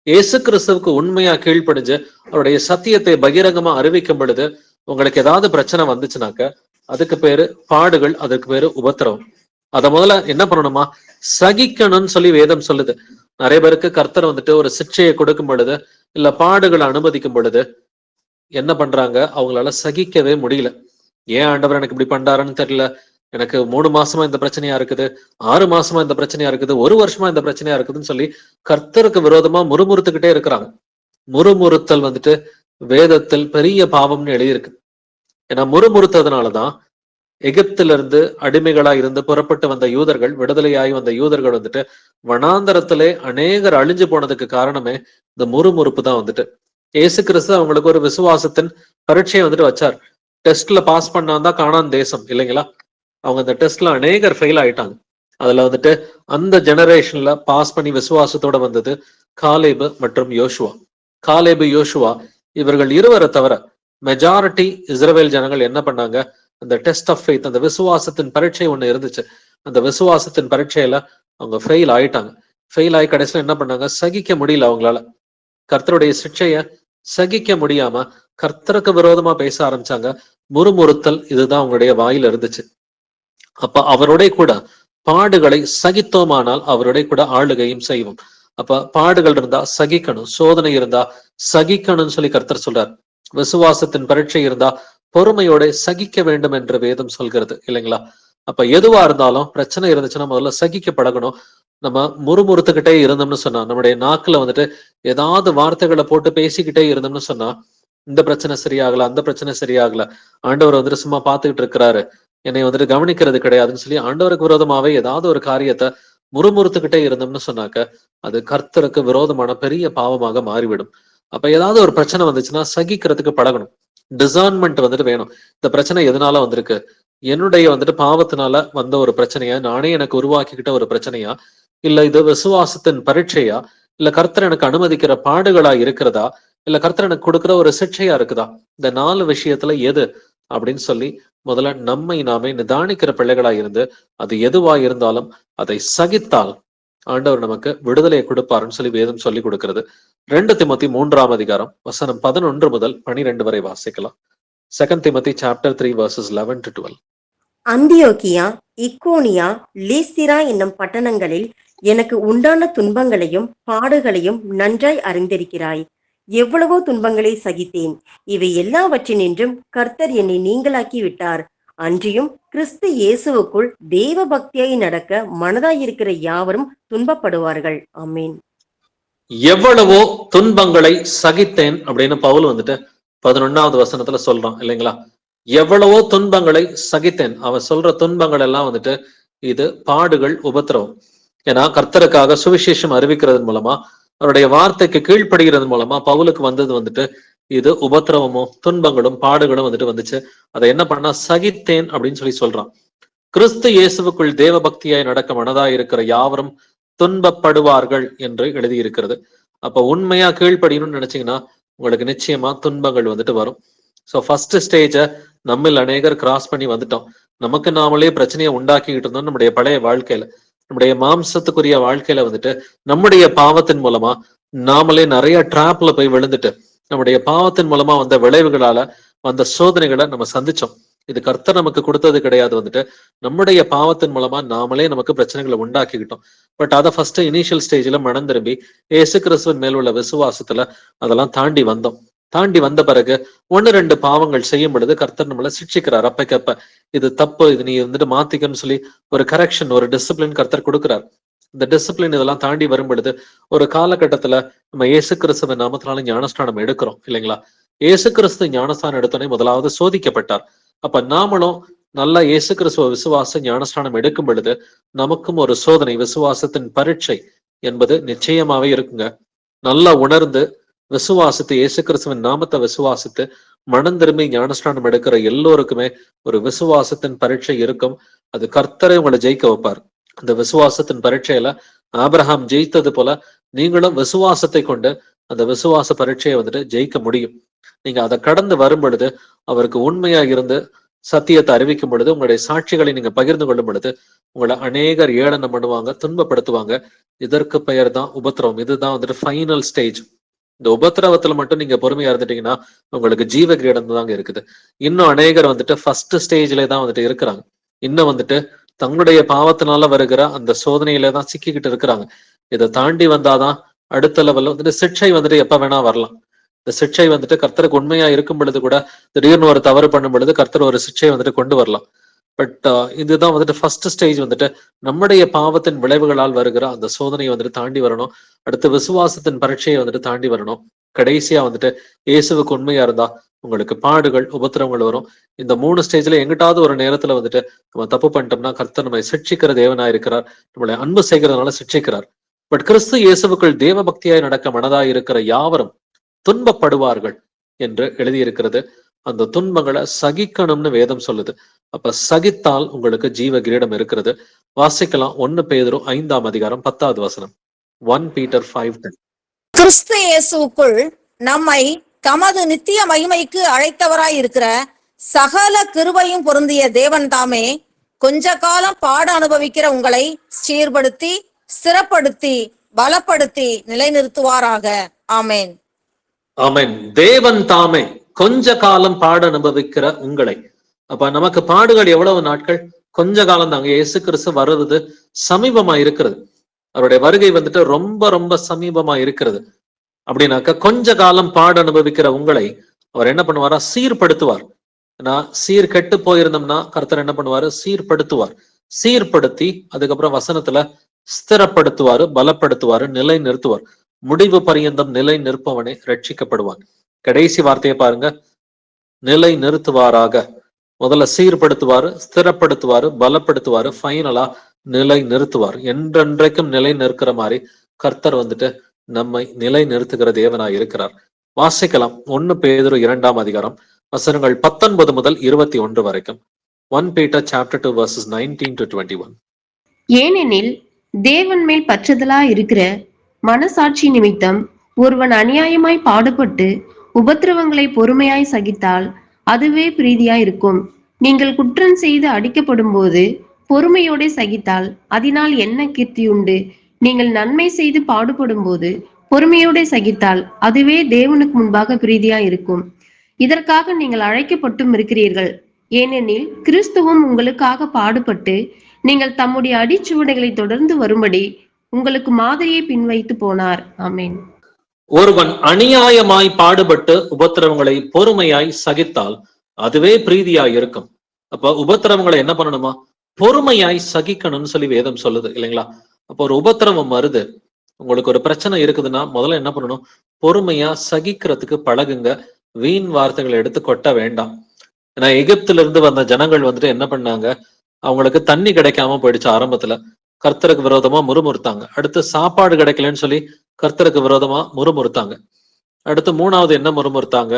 இயேசு கிறிஸ்துவுக்கு உண்மையா கீழ்ப்படிஞ்சு அவருடைய சத்தியத்தை பகிரங்கமா அறிவிக்கும் பொழுது உங்களுக்கு ஏதாவது பிரச்சனை வந்துச்சுனாக்க அதுக்கு பேரு பாடுகள், அதுக்கு பேரு உபத்திரவம். அத முதல்ல என்ன பண்ணணுமா? சகிக்கணும்னு சொல்லி வேதம் சொல்லுது. நிறைய பேருக்கு கர்த்தர் வந்துட்டு ஒரு சிக்ஷையை கொடுக்கும் பொழுது இல்ல பாடுகளை அனுமதிக்கும் பொழுது என்ன பண்றாங்க? அவங்களால சகிக்கவே முடியல. ஏன் ஆண்டவர் எனக்கு இப்படி பண்றாருன்னு தெரியல, எனக்கு 3 மாசமா இந்த பிரச்சனையா இருக்குது, 6 மாசமா இந்த பிரச்சனையா இருக்குது, 1 வருஷமா இந்த பிரச்சனையா இருக்குதுன்னு சொல்லி கர்த்தருக்கு விரோதமா முறுமுறுத்துக்கிட்டே இருக்கிறாங்க. முறுமுறுத்தல் வந்துட்டு வேதத்தில் பெரிய பாவம்னு எழுதியிருக்கு. ஏன்னா முறுமுறுத்ததுனாலதான் எகிப்திலிருந்து அடிமைகளா இருந்து புறப்பட்டு வந்த யூதர்கள், விடுதலையாகி வந்த யூதர்கள் வந்துட்டு வனாந்தரத்திலே அநேகர் அழிஞ்சு போனதுக்கு காரணமே இந்த முறுமுறுப்பு தான் வந்துட்டு. இயேசு கிறிஸ்து அவங்களுக்கு ஒரு விசுவாசத்தின் பரீட்சையை வந்துட்டு வச்சார். டெஸ்ட்ல பாஸ் பண்ணாதான் கானான் தேசம் இல்லைங்களா? அவங்க அந்த டெஸ்ட்ல அநேகர் ஃபெயில் ஆயிட்டாங்க. அதுல வந்துட்டு அந்த ஜெனரேஷன்ல பாஸ் பண்ணி விசுவாசத்தோட வந்தது காலேபு மற்றும் யோசுவா. காலேபு, யோசுவா இவர்கள் இருவரை தவிர மெஜாரிட்டி இஸ்ரவேல் ஜனங்கள் என்ன பண்ணாங்க? அந்த டெஸ்ட் ஆஃப் ஃபெய்த், அந்த விசுவாசத்தின் பரீட்சை ஒண்ணு இருந்துச்சு. அந்த விசுவாசத்தின் பரீட்சையில அவங்க ஃபெயில் ஆயிட்டாங்க. ஃபெயில் ஆகி கடைசியில என்ன பண்ணாங்க? சகிக்க முடியல அவங்களால. கர்த்தருடைய சிக்ஷைய சகிக்க முடியாம கர்த்தருக்கு விரோதமா பேச ஆரம்பிச்சாங்க. முறுமுறுத்தல் இதுதான் உங்களுடைய வாயில இருந்துச்சு. அப்ப அவருடைய கூட பாடுகளை சகித்தோமானால் அவருடைய கூட ஆளுகையும் செய்வோம். அப்ப பாடுகள் இருந்தா சகிக்கணும், சோதனை இருந்தா சகிக்கணும்னு சொல்லி கர்த்தர் சொல்றார். விசுவாசத்தின் பரீட்சை இருந்தா பொறுமையோட சகிக்க வேண்டும் என்று வேதம் சொல்கிறது இல்லைங்களா? அப்ப எதுவா இருந்தாலும் பிரச்சனை இருந்துச்சுன்னா முதல்ல சகிக்க பழகணும். நம்ம முறுமுறுத்துக்கிட்டே இருந்தோம்னு சொன்னா, நம்முடைய நாக்குல வந்துட்டு ஏதாவது வார்த்தைகளை போட்டு பேசிக்கிட்டே இருந்தோம்னு சொன்னா, இந்த பிரச்சனை சரியாகல, அந்த பிரச்சனை சரியாகல, ஆண்டவர் வந்துட்டு சும்மா பார்த்துக்கிட்டு இருக்கிறாரு, என்னை வந்துட்டு கவனிக்கிறது கிடையாதுன்னு சொல்லி ஆண்டவருக்கு விரோதமாவே ஏதாவது ஒரு காரியத்தை முறுமுறுத்துக்கிட்டே இருந்தோம்னு சொன்னாக்க அது கர்த்தருக்கு விரோதமான பெரிய பாவமாக மாறிவிடும். அப்ப ஏதாவது ஒரு பிரச்சனை வந்துச்சுன்னா சகிக்கிறதுக்கு பழகணும். டிசர்ன்மெண்ட் வந்துட்டு வேணும். இந்த பிரச்சனை எதனால வந்திருக்கு, என்னுடைய வந்துட்டு பாவத்தினால வந்த ஒரு பிரச்சனையா, நானே எனக்கு உருவாக்கிக்கிட்ட ஒரு பிரச்சனையா, இல்ல இது விசுவாசத்தின் பரீட்சையா, இல்ல கர்த்தர் எனக்கு அனுமதிக்கிற பாடுகளா இருக்கிறதா, இல்ல கர்த்தர் எனக்கு கொடுக்கிற ஒரு சிக்ஷையா இருக்குதா, இந்த 4 விஷயத்துல எது அப்படின்னு சொல்லி முதல்ல நம்மை நாமே நிதானிக்கிற பிள்ளைகளா இருந்து அது எதுவா இருந்தாலும் அதை சகித்தால் ஆண்டவர் நமக்கு விடுதலையை கொடுப்பாருன்னு சொல்லி வேதம் சொல்லி கொடுக்கிறது. 2 திமோத்தி 3ஆம் அதிகாரம் வசனம் 11 முதல் 12 வரை வாசிக்கலாம். 2 Timothy chapter 3 verses 11 to 12. Antioch, இக்கோனியா, லீஸ்திரா என்னும் பட்டணங்களில் எனக்கு உண்டான துன்பங்களையும் பாடுகளையும் நன்றாய் அறிந்திருக்கிறாய். எவ்வளவோ துன்பங்களை சகித்தேன். இவை எல்லாவற்றினின்றும் கர்த்தர் என்னை நீங்களாக்கி விட்டார். அன்றியும் கிறிஸ்து இயேசுவுக்குள் தேவ பக்தியாய் நடக்க மனதாயிருக்கிற யாவரும் துன்பப்படுவார்கள். ஆமீன். எவ்வளவோ துன்பங்களை சகித்தேன் அப்படின்னு பவுல் வந்துட்டு 11வது வசனத்துல சொல்றான் இல்லைங்களா? எவ்வளவோ துன்பங்களை சகித்தேன். அவன் சொல்ற துன்பங்கள் எல்லாம் வந்துட்டு இது பாடுகள், உபத்திரவம். ஏன்னா கர்த்தருக்காக சுவிசேஷம் அறிவிக்கிறதன் மூலமா, அவருடைய வார்த்தைக்கு கீழ்ப்படுகிறது மூலமா பவுலுக்கு வந்தது வந்துட்டு இது உபத்திரவமும் துன்பங்களும் பாடுகளும் வந்துட்டு வந்துச்சு. அதை என்ன பண்ணா சகித்தேன் அப்படின்னு சொல்லி சொல்றான். கிறிஸ்து இயேசுவுக்குள் தேவ பக்தியாய் நடக்க மனதாய் இருக்கிற யாவரும் துன்பப்படுவார்கள் என்று எழுதியிருக்கிறது. அப்ப உண்மையா கீழ்ப்படியணும்னு நினைச்சீங்கன்னா உங்களுக்கு நிச்சயமா துன்பங்கள் வந்துட்டு வரும். ஸோ ஃபர்ஸ்ட் ஸ்டேஜை நம்மில் அநேகர் கிராஸ் பண்ணி வந்துட்டோம். நமக்கு நாமளே பிரச்சனையை உண்டாக்கிக்கிட்டு இருந்தோம். நம்முடைய பழைய வாழ்க்கையில, நம்முடைய மாம்சத்துக்குரிய வாழ்க்கையில வந்துட்டு நம்முடைய பாவத்தின் மூலமா நாமளே நிறைய டிராப்ல போய் விழுந்துட்டு நம்முடைய பாவத்தின் மூலமா வந்த விளைவுகளால வந்த சோதனைகளை நம்ம சந்திச்சோம். இது கர்த்தர் நமக்கு கொடுத்தது கிடையாது. வந்துட்டு நம்முடைய பாவத்தின் மூலமா நாமளே நமக்கு பிரச்சனைகளை உண்டாக்கிக்கிட்டோம். பட் அதை ஃபர்ஸ்ட் இனிஷியல் ஸ்டேஜ்ல மனம் திரும்பி இயேசு கிறிஸ்துவின் மேல் உள்ள விசுவாசத்துல அதெல்லாம் தாண்டி வந்தோம். தாண்டி வந்த பிறகு 1-2 பாவங்கள் செய்யும் பொழுது கர்த்தர் நம்மளை சிக்ஷிக்கிறார். அப்பக்கப்ப இது தப்பு, இது நீ வந்துட்டு மாத்திக்கன்னு சொல்லி ஒரு கரெக்ஷன், ஒரு டிசிப்ளின் கர்த்தர் கொடுக்கிறார். இந்த டிசிப்ளின் இதெல்லாம் தாண்டி வரும் பொழுது ஒரு காலகட்டத்துல நம்ம இயேசு கிறிஸ்துவின் நாமத்தினால ஞானஸ்தானம் எடுக்கிறோம் இல்லைங்களா? இயேசு கிறிஸ்து ஞானஸ்தானம் எடுத்தோடனே முதலாவது சோதிக்கப்பட்டார். அப்ப நாமளும் நல்லா இயேசு கிறிஸ்துவ விசுவாச ஞானஸ்தானம் எடுக்கும் பொழுது நமக்கும் ஒரு சோதனை, விசுவாசத்தின் பரீட்சை என்பது நிச்சயமாவே இருக்குங்க. நல்லா உணர்ந்து விசுவாசித்து இயேசு கிறிஸ்துவின் நாமத்தை விசுவாசித்து மனம் திரும்பி ஞானஸ்தானம் எடுக்கிற எல்லோருக்குமே ஒரு விசுவாசத்தின் பரீட்சை இருக்கும். அது கர்த்தரை உங்களை ஜெயிக்க வைப்பார். அந்த விசுவாசத்தின் பரீட்சையில ஆபிரகாம் ஜெயித்தது போல நீங்களும் விசுவாசத்தை கொண்டு அந்த விசுவாச பரீட்சையை வந்துட்டு ஜெயிக்க முடியும். நீங்க அதை கடந்து வரும் பொழுது, அவருக்கு உண்மையா இருந்து சத்தியத்தை அறிவிக்கும் பொழுது, உங்களுடைய சாட்சிகளை நீங்க பகிர்ந்து கொள்ளும் பொழுது உங்களை அநேகர் ஏளனம் பண்ணுவாங்க, துன்பப்படுத்துவாங்க. இதற்கு பெயர் தான் உபத்திரவம். இதுதான் வந்துட்டு ஃபைனல் ஸ்டேஜ். இந்த உபத்திரவத்துல மட்டும் நீங்க பொறுமையா இருந்துட்டீங்கன்னா உங்களுக்கு ஜீவ கிரீடம் தாங்க இருக்குது. இன்னும் அநேகர் வந்துட்டு ஃபர்ஸ்ட் ஸ்டேஜ்ல தான் வந்துட்டு இருக்கிறாங்க. இன்னும் வந்துட்டு தங்களுடைய பாவத்தினால வருகிற அந்த சோதனையில தான் சிக்கிக்கிட்டு இருக்கிறாங்க. இதை தாண்டி வந்தாதான் அடுத்த லெவல்ல வந்துட்டு சிக்ஷை வந்துட்டு எப்ப வேணா வரலாம். இந்த சிக்ஷை வந்துட்டு கர்த்தருக்கு உண்மையா இருக்கும் பொழுது கூட திடீர்னு ஒரு தவறு பண்ணும் பொழுது கர்த்தர் ஒரு சிக்ஷை வந்துட்டு கொண்டு வரலாம். பட் இதுதான் வந்துட்டு ஃபர்ஸ்ட் ஸ்டேஜ். வந்துட்டு நம்முடைய பாவத்தின் விளைவுகளால் வருகிற அந்த சோதனையை வந்துட்டு தாண்டி வரணும். அடுத்து விசுவாசத்தின் பரீட்சையை வந்துட்டு தாண்டி வரணும். கடைசியா வந்துட்டு இயேசுவுக்கு உண்மையா இருந்தா உங்களுக்கு பாடுகள், உபத்திரவங்கள் வரும். இந்த 3 ஸ்டேஜ்ல எங்கிட்டாவது ஒரு நேரத்துல வந்துட்டு நம்ம தப்பு பண்ணிட்டோம்னா கர்த்தர் நம்மை சிக்ஷிக்கிற தேவனா இருக்கிறார். நம்மளை அன்பு செய்கிறதுனால சிக்ஷிக்கிறார். பட் கிறிஸ்து இயேசுவுக்குள் தேவ பக்தியாய் நடக்க மனதாய் இருக்கிற யாவரும் துன்பப்படுவார்கள் என்று எழுதியிருக்கிறது. அந்த துன்பங்களை சகிக்கணும்னு வேதம் சொல்லுது. அப்ப சகித்தால் உங்களுக்கு ஜீவ கிரீடம் இருக்கிறது. வாசிக்கலாம் 1 பேதுரு 5ஆம் அதிகாரம் 10வது வசனம். 1 Peter 5:10. கிறிஸ்து இயேசுவுக்குள் நம்மை தமது நித்திய மகிமைக்கு அழைத்தவராய் இருக்கிற சகல கிருபையும் பொருந்திய தேவன் தாமே கொஞ்ச காலம் பாட அனுபவிக்கிற உங்களை சீர்படுத்தி, ஸ்திரப்படுத்தி, பலப்படுத்தி நிலைநிறுத்துவாராக. ஆமேன். ஆமென். தேவன் தாமே கொஞ்ச காலம் பாடு அனுபவிக்கிற உங்களை. அப்ப நமக்கு பாடுகள் எவ்வளவு நாட்கள்? கொஞ்ச காலம் தாங்க. இயேசு கிறிஸ்து வர்றது சமீபமா இருக்கிறது. அவருடைய வருகை வந்துட்டு ரொம்ப ரொம்ப சமீபமா இருக்கிறது. அப்படின்னாக்க கொஞ்ச காலம் பாடு அனுபவிக்கிற உங்களை அவர் என்ன பண்ணுவாரா? சீர்படுத்துவார். நான் சீர்கெட்டு போயிருந்தோம்னா கர்த்தர் என்ன பண்ணுவாரு? சீர்படுத்துவார். சீர்படுத்தி அதுக்கப்புறம் வசனத்துல ஸ்திரப்படுத்துவாரு, பலப்படுத்துவாரு, நிலை நிறுத்துவார். முடிவு பரியந்தம் நிலை நிற்பவனே ரட்சிக்கப்படுவான். கடைசி வார்த்தையை பாருங்க, நிலை நிறுத்துவாராக. முதல்ல சீர்படுத்துவாரு, ஸ்திரப்படுத்துவாரு, பலப்படுத்துவாரு, ஃபைனலா நிலை நிறுத்துவார். என்றென்றைக்கும் நிலை நிற்கிற மாதிரி கர்த்தர் வந்துட்டு நம்மை நிலை நிறுத்துகிற தேவனாய் இருக்கிறார். வாசிக்கலாம் 1 பேதுரு 2ஆம் அதிகாரம் வசனங்கள் 19 முதல் 21 வரைக்கும். 1 Peter chapter 2 verses 19 to 21. ஏனெனில் தேவன் மேல் பற்றுதலாய் இருக்கிற மனசாட்சி நிமித்தம் ஒருவன் அநியாயமாய் பாடுபட்டு உபத்திரவங்களை பொறுமையாய் சகித்தால் அதுவே பிரீதியாய் இருக்கும். நீங்கள் குற்றம் செய்து அடிக்கப்படும் போது பொறுமையோட சகித்தால் அதனால் என்ன கீர்த்தி உண்டு? நீங்கள் நன்மை செய்து பாடுபடும் போது பொறுமையோட சகித்தால் அதுவே தேவனுக்கு முன்பாக பிரீதியாய் இருக்கும். இதற்காக நீங்கள் அழைக்கப்பட்டும் இருக்கிறீர்கள். ஏனெனில் கிறிஸ்துவும் உங்களுக்காக பாடுபட்டு நீங்கள் தம்முடைய அடிச்சுவடைகளை தொடர்ந்து வரும்படி உங்களுக்கு மாதிரியை பின்வைத்து போனார். ஆமென். ஒருவன் அநியாயமாய் பாடுபட்டு உபத்திரவங்களை பொறுமையாய் சகித்தால் அதுவே பிரீதியாய் இருக்கும். அப்ப உபத்திரவங்களை என்ன பண்ணணுமா? பொறுமையாய் சகிக்கணும்னு சொல்லி வேதம் சொல்லுது இல்லைங்களா? அப்போ ஒரு உபத்திரவம் வருது, உங்களுக்கு ஒரு பிரச்சனை இருக்குதுன்னா முதல்ல என்ன பண்ணணும்? பொறுமையா சகிக்கிறதுக்கு பழகுங்க. வீண் வார்த்தைகளை எடுத்து கொட்ட வேண்டாம். ஏன்னா எகிப்துல இருந்து வந்த ஜனங்கள் வந்துட்டு என்ன பண்ணாங்க? அவங்களுக்கு தண்ணி கிடைக்காம போயிடுச்சு. ஆரம்பத்துல கர்த்தருக்கு விரோதமா முறுமுறுத்தாங்க. அடுத்து சாப்பாடு கிடைக்கலன்னு சொல்லி கர்த்தருக்கு விரோதமா முறுமுறுத்தாங்க. அடுத்து 3வது என்ன முறுமுறுத்தாங்க?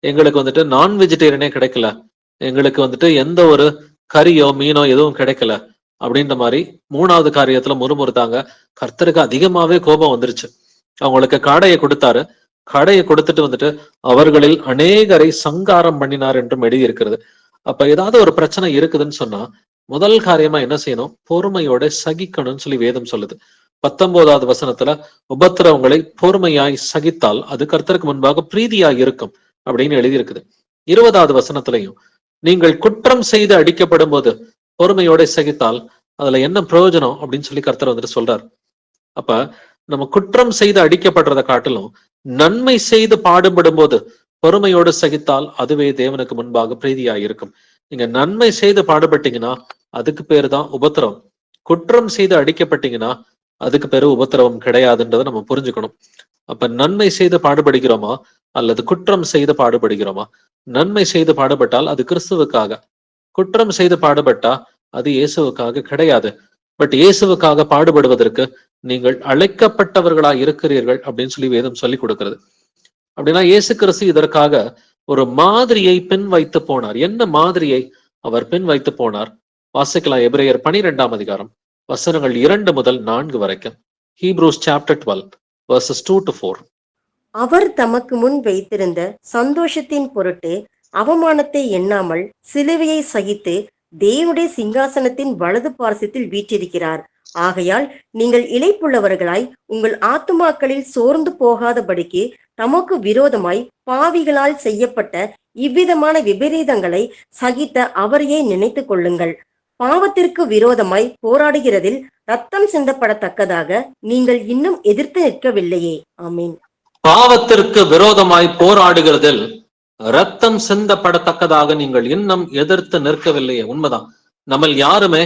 எங்களுக்கு வந்துட்டு நான் வெஜிடேரியனே கிடைக்கல, எங்களுக்கு வந்துட்டு எந்த ஒரு கறியோ மீனோ எதுவும் கிடைக்கல அப்படின்ற மாதிரி 3வது காரியத்துல முறுமுறுத்தாங்க. கர்த்தருக்கு அதிகமாவே கோபம் வந்துருச்சு. அவங்களுக்கு காடையை கொடுத்தாரு. காடையை கொடுத்துட்டு வந்துட்டு அவர்களில் அநேகரை சங்காரம் பண்ணினார் என்றும் எழுதியிருக்கிறது. அப்ப ஏதாவது ஒரு பிரச்சனை இருக்குதுன்னு சொன்னா முதல் காரியமா என்ன செய்யணும்? பொறுமையோட சகிக்கணும்னு சொல்லி வேதம் சொல்லுது. 19வது வசனத்துல உபத்திரவங்களை பொறுமையாய் சகித்தால் அது கர்த்தருக்கு முன்பாக பிரீதியாய் இருக்கும் அப்படின்னு எழுதியிருக்குது. 20வது வசனத்திலையும் நீங்கள் குற்றம் செய்து அடிக்கப்படும் போது பொறுமையோட சகித்தால் அதுல என்ன பிரயோஜனம் அப்படின்னு சொல்லி கர்த்தர் வந்துட்டு சொல்றார். அப்ப நம்ம குற்றம் செய்து அடிக்கப்படுறதை காட்டிலும் நன்மை செய்து பாடுபடும் போது பொறுமையோடு சகித்தால் அதுவே தேவனுக்கு முன்பாக பிரீதியாய் இருக்கும். நீங்க நன்மை செய்து பாடுபட்டீங்கன்னா அதுக்கு பேரு தான் உபத்திரவம். குற்றம் செய்து அடிக்கப்பட்டீங்கன்னா அதுக்கு பேரு உபத்திரவம் கிடையாதுன்றதை நம்ம புரிஞ்சுக்கணும். அப்ப நன்மை செய்து பாடுபடுகிறோமா அல்லது குற்றம் செய்து பாடுபடுகிறோமா? நன்மை செய்து பாடுபட்டால் அது கிறிஸ்துவுக்காக, குற்றம் செய்து பாடுபட்டா அது இயேசுவுக்காக கிடையாது. பட் இயேசுவுக்காக பாடுபடுவதற்கு நீங்கள் அழைக்கப்பட்டவர்களா இருக்கிறீர்கள் அப்படின்னு சொல்லி வேதம் சொல்லி கொடுக்கிறது. அப்படின்னா இயேசு கிறிஸ்து இதற்காக ஒரு மாதிரியை பின் வைத்து போனார். என்ன மாதிரியை அவர் பின் வைத்து போனார்? வாசிக்கலாம். எபிரேயர் 12ஆம் அதிகாரம் வசனங்கள் 2 முதல் 4 வரைக்கும். Hebrews chapter 12 verses 2 to 4. அவர் தமக்கு முன் வைத்திருந்த சந்தோஷத்தின் பொருட்டு அவமானத்தை எண்ணாமல் சிலுவையை சகித்து தேவனுடைய சிங்காசனத்தின் வலது பார்சத்தில் வீற்றிருக்கிறார். ஆகையால் நீங்கள் இளைப்புள்ளவர்களாய் உங்கள் ஆத்துமாக்களில் சோர்ந்து போகாதபடிக்கு தமக்கு விரோதமாய் பாவிகளால் செய்யப்பட்ட இவ்விதமான விபரீதங்களை சகித்த அவரையே நினைத்து கொள்ளுங்கள். பாவத்திற்கு விரோதமாய் போராடுகிறதில் ரத்தம் சிந்தப்படத்தக்கதாக நீங்கள் இன்னும் எதிர்த்து நிற்கவில்லையே. ஆமீன். பாவத்திற்கு விரோதமாய் போராடுகிறதில் ரத்தம் சிந்தப்படத்தக்கதாக நீங்கள் இன்னும் எதிர்த்து நிற்கவில்லையே. உண்மைதான். நம்ம யாருமே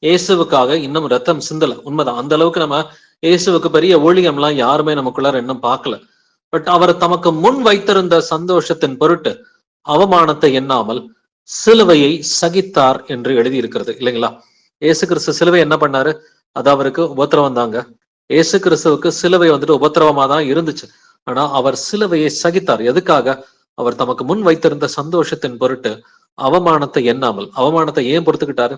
இயேசுவுக்காக இன்னும் ரத்தம் சிந்தல. உண்மைதான். அந்த அளவுக்கு நம்ம இயேசுவுக்கு பெரிய ஊழியம்லாம் யாருமே நமக்குள்ளார இன்னும் பார்க்கல. பட் அவர் தமக்கு முன் வைத்திருந்த சந்தோஷத்தின் பொருட்டு அவமானத்தை எண்ணாமல் சிலுவையை சகித்தார் என்று எழுதியிருக்கிறது இல்லைங்களா? இயேசு கிறிஸ்து சிலுவை என்ன பண்ணாரு? அது அவருக்கு உபத்திரவம் தாங்க. இயேசு கிறிஸ்துவுக்கு சிலுவை வந்துட்டு உபத்திரவமா தான் இருந்துச்சு. ஆனா அவர் சிலுவையை சகித்தார். எதுக்காக? அவர் தமக்கு முன் வைத்திருந்த சந்தோஷத்தின் பொருட்டு அவமானத்தை எண்ணாமல். அவமானத்தை ஏன் பொறுத்துக்கிட்டாரு?